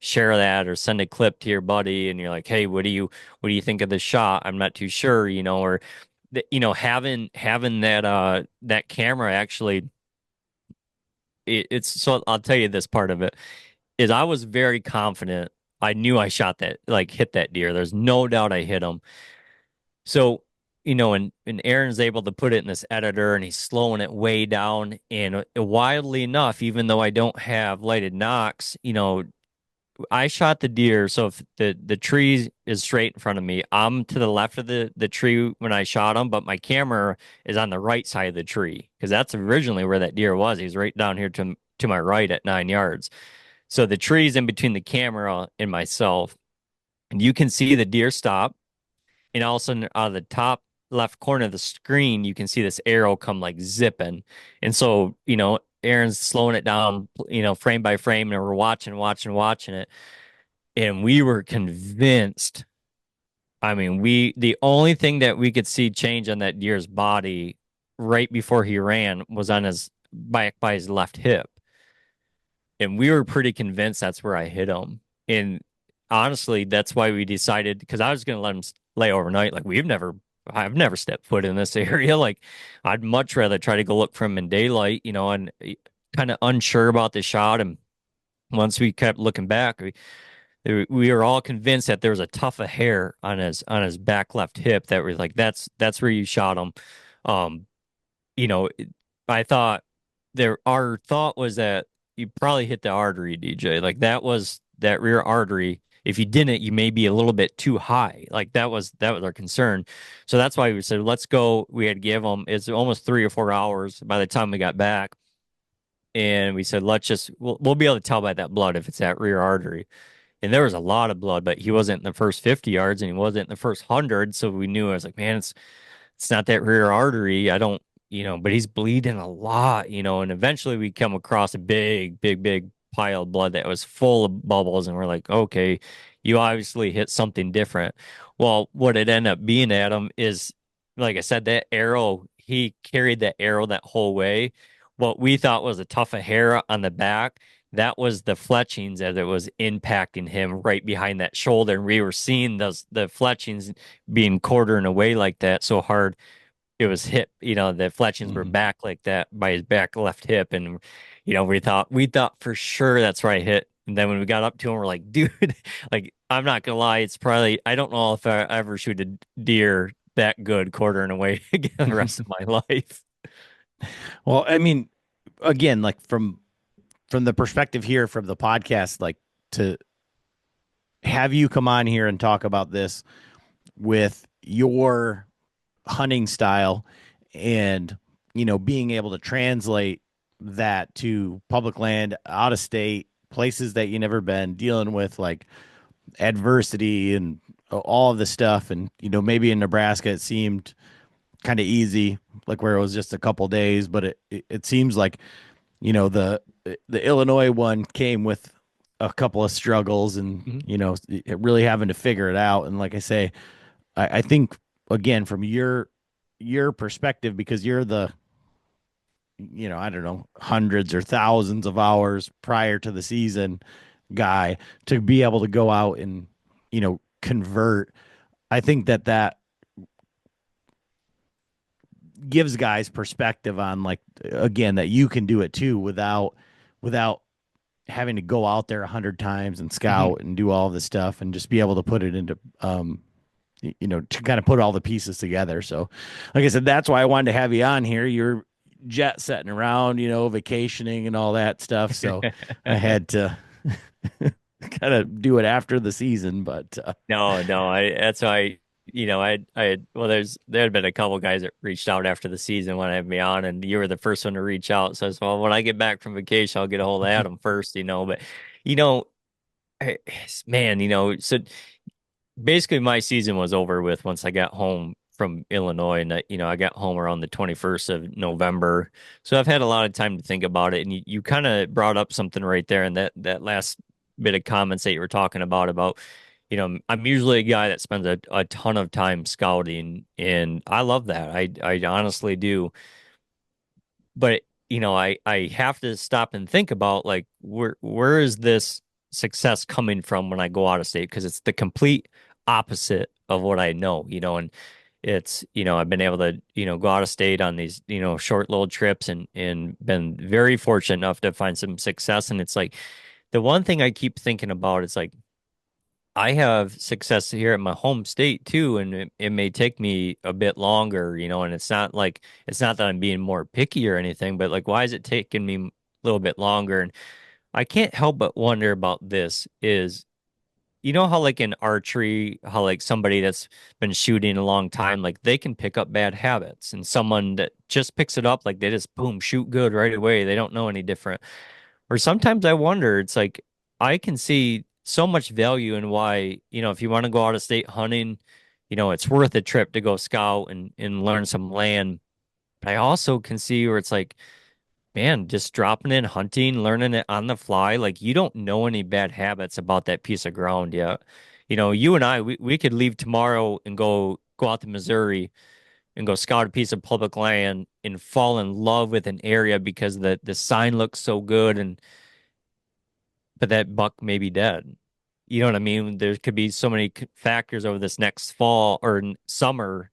share that or send a clip to your buddy and you're like, hey, what do you think of the shot? I'm not too sure, or having that camera actually it's so I'll tell you this part of it is I was very confident. I knew I shot that like hit that deer. There's no doubt I hit him. So and Aaron's able to put it in this editor and he's slowing it way down and wildly enough, even though I don't have lighted nocks, I shot the deer, so if the tree is straight in front of me, I'm to the left of the tree when I shot him, but my camera is on the right side of the tree because that's originally where that deer was. He's right down here to my right at 9 yards. So the tree's in between the camera and myself, and you can see the deer stop, and all of a sudden out of the top left corner of the screen, you can see this arrow come like zipping, and so Aaron's slowing it down, frame by frame, and we're watching it and we were convinced. I mean, the only thing that we could see change on that deer's body right before he ran was on his by his left hip. And we were pretty convinced that's where I hit him. And honestly, that's why we decided because I was going to let him lay overnight. Like I've never stepped foot in this area. Like I'd much rather try to go look for him in daylight, and kind of unsure about the shot. And once we kept looking back, we were all convinced that there was a tuft of hair on his back left hip that was like that's where you shot him. Um, you know, I thought our thought was that you probably hit the artery, DJ. Like that was that rear artery. If you didn't, you may be a little bit too high. Like that was our concern. So that's why we said let's go. We had to give them it's almost 3 or 4 hours by the time we got back. And we said, we'll be able to tell by that blood if it's that rear artery. And there was a lot of blood, but he wasn't in the first 50 yards and he wasn't in the first 100. So we knew I was like, man, it's not that rear artery. I don't, but he's bleeding a lot, and eventually we come across a big, big, big pile of blood that was full of bubbles. And we're like, okay, you obviously hit something different. Well, what it ended up being, Adam, is like I said, that arrow, he carried that arrow that whole way. What we thought was a tuft of hair on the back, that was the fletchings as it was impacting him right behind that shoulder. And we were seeing the fletchings being quartering away like that so hard it was hip, the fletchings were Mhm. back like that by his back left hip. And we thought for sure that's where I hit. And then when we got up to him, we're like, dude, like I'm not gonna lie, it's probably I don't know if I ever shoot a deer that good quartering away again the rest of my life. Well, I mean, again, like from the perspective here from the podcast, like to have you come on here and talk about this with your hunting style and being able to translate that to public land out of state places that you never been dealing with like adversity and all of the stuff and maybe in Nebraska it seemed kind of easy like where it was just a couple days but it seems like the Illinois one came with a couple of struggles and, Mhm. really having to figure it out. And like I say, I think again, from your perspective, because you're the, I don't know, hundreds or thousands of hours prior to the season guy, to be able to go out and, convert. I think that gives guys perspective on, like, again, that you can do it too without having to go out there 100 times and Mhm. scout and do all this stuff, and just be able to put it into, to kind of put all the pieces together. So, like I said, that's why I wanted to have you on here. You're jet setting around, vacationing and all that stuff. So I had to kind of do it after the season, but No, no, that's why, well, there had been a couple guys that reached out after the season when I had me on, and you were the first one to reach out. So I said, well, when I get back from vacation, I'll get a hold of Adam first, but, you know, I- man, so basically my season was over with once I got home from Illinois, and I got home around the 21st of November. So I've had a lot of time to think about it, and you kind of brought up something right there, and that last bit of comments that you were talking about, I'm usually a guy that spends a ton of time scouting, and I love that. I honestly do. But I have to stop and think about, like, where is this success coming from when I go out of state? Because it's the complete opposite of what I know, and it's, I've been able to, go out of state on these, short little trips, and been very fortunate enough to find some success. And it's like the one thing I keep thinking about is, like, I have success here in my home state too, and it may take me a bit longer, and it's not that I'm being more picky or anything, but, like, why is it taking me a little bit longer? And I can't help but wonder about this is, how, like, in archery, how, like, somebody that's been shooting a long time, like, they can pick up bad habits, and someone that just picks it up, like, they just boom, shoot good right away. They don't know any different. Or sometimes I wonder, it's like I can see so much value in why, if you want to go out of state hunting, it's worth a trip to go scout and learn some land. But I also can see where it's like, man, just dropping in hunting, learning it on the fly, like, you don't know any bad habits about that piece of ground yet. You and I, we could leave tomorrow and go out to Missouri and go scout a piece of public land and fall in love with an area because the sign looks so good, and but that buck may be dead. You know what I mean? There could be so many factors over this next fall or summer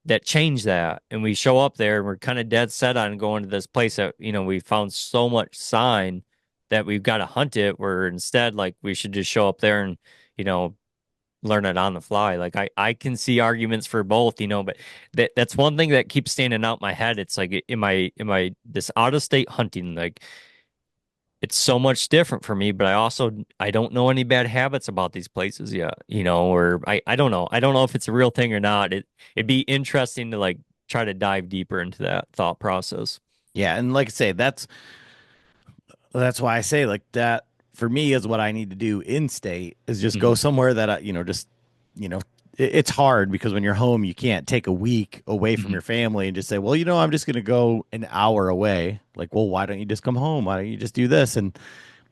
that change that. And we show up there and we're kind of dead set on going to this place that, we found so much sign that we've got to hunt it, where instead, like, we should just show up there and, you know, learn it on the fly. Like, I can see arguments for both, but that's one thing that keeps standing out in my head. It's like, am I this out of state hunting? Like, it's so much different for me, but I don't know any bad habits about these places yet, or I don't know. I don't know if it's a real thing or not. It'd be interesting to, like, try to dive deeper into that thought process. yeah, and like I say, that's why I say, like, that for me is what I need to do in state, is just go Hmm. somewhere that I, just, you know, it's hard because when you're home, you can't take a week away from Hmm. your family and just say, well, I'm just going to go an hour away. Like, well, why don't you just come home? Why don't you just do this? And,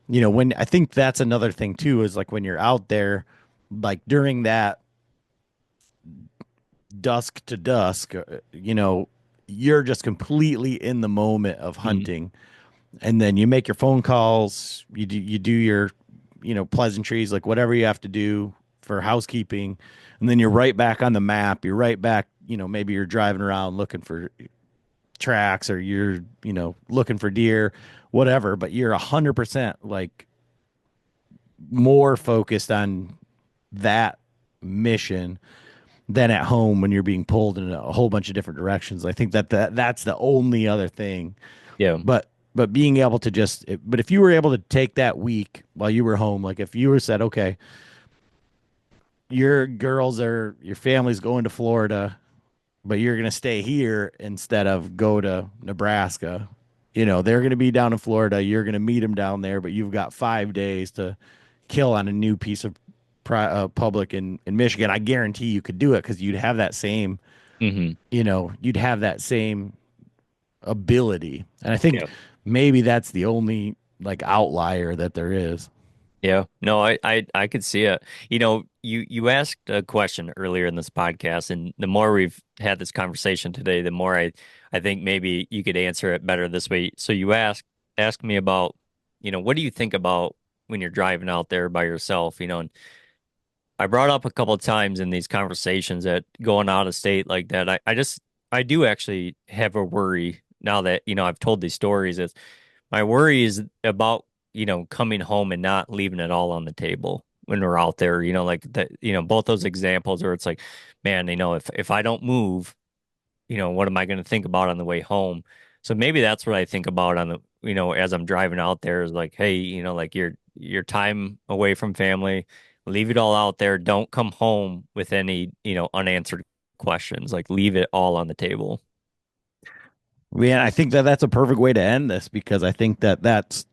when I think that's another thing too, is like when you're out there, like during that dusk to dusk, you're just completely in the moment of Hmm. hunting, and then you make your phone calls, you do your, pleasantries, like whatever you have to do for housekeeping, and then you're right back on the map. You're right back, maybe you're driving around looking for tracks, or you're, looking for deer, whatever, but you're 100% like more focused on that mission than at home when you're being pulled in a whole bunch of different directions. I think that's the only other thing. Yeah. But being able to just, but if you were able to take that week while you were home, like if you were said, okay, your family's going to Florida, but you're going to stay here instead of go to Nebraska. They're going to be down in Florida. You're going to meet them down there, but you've got 5 days to kill on a new piece of public in Michigan. I guarantee you could do it, because you'd have that same, Hmm. you'd have that same ability. And I think Yeah. maybe that's the only like outlier that there is. Yeah, no, I could see it. You asked a question earlier in this podcast, and the more we've had this conversation today, the more I think maybe you could answer it better this way. So you asked me about, what do you think about when you're driving out there by yourself, and I brought up a couple of times in these conversations that going out of state like that, I do actually have a worry now that, I've told these stories. Is my worry is about, coming home and not leaving it all on the table when we're out there, like that, both those examples where it's like, man, if I don't move, what am I going to think about on the way home? So maybe that's what I think about on the, as I'm driving out there is like, hey, like your time away from family, leave it all out there. Don't come home with any, unanswered questions. Like leave it all on the table. Man, I think that that's a perfect way to end this because I think that that's,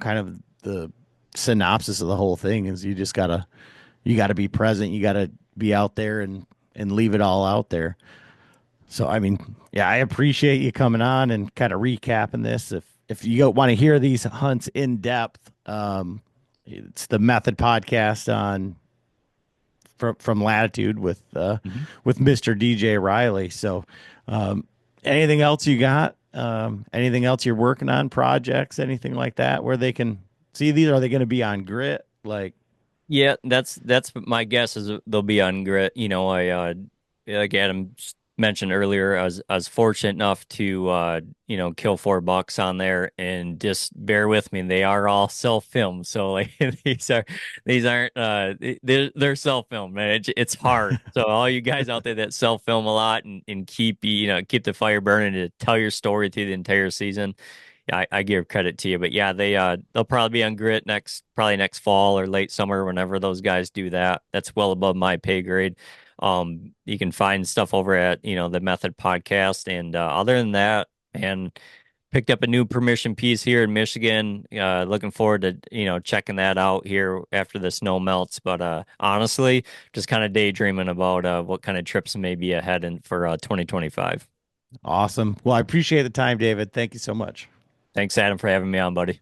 kind of the synopsis of the whole thing is you gotta be present, you gotta be out there and leave it all out there. So I mean, yeah, I appreciate you coming on and kind of recapping this. If you want to hear these hunts in depth, it's the Method podcast on from Latitude Mhm. with Mr. DJ Riley. So, um, anything else you got? Anything else you're working on? Projects, anything like that, where they can see these? Are they going to be on grit? Like, Yeah, that's my guess is they'll be on grit. Like Adam mentioned earlier, I was fortunate enough to kill 4 bucks on there, and just bear with me, they are all self-filmed. So like these aren't they're self-filmed, man. It's hard. So all you guys out there that self-film a lot and keep keep the fire burning to tell your story through the entire season. I give credit to you, but yeah, they'll probably be on grit probably next fall or late summer whenever those guys do that. That's well above my pay grade. You can find stuff over at the Method Podcast, and other than that, and picked up a new permission piece here in Michigan. Looking forward to checking that out here after the snow melts. But honestly, just kind of daydreaming about what kind of trips may be ahead for 2025. awesome. Well, I appreciate the time, David. Thank you so much. Thanks, Adam, for having me on, buddy.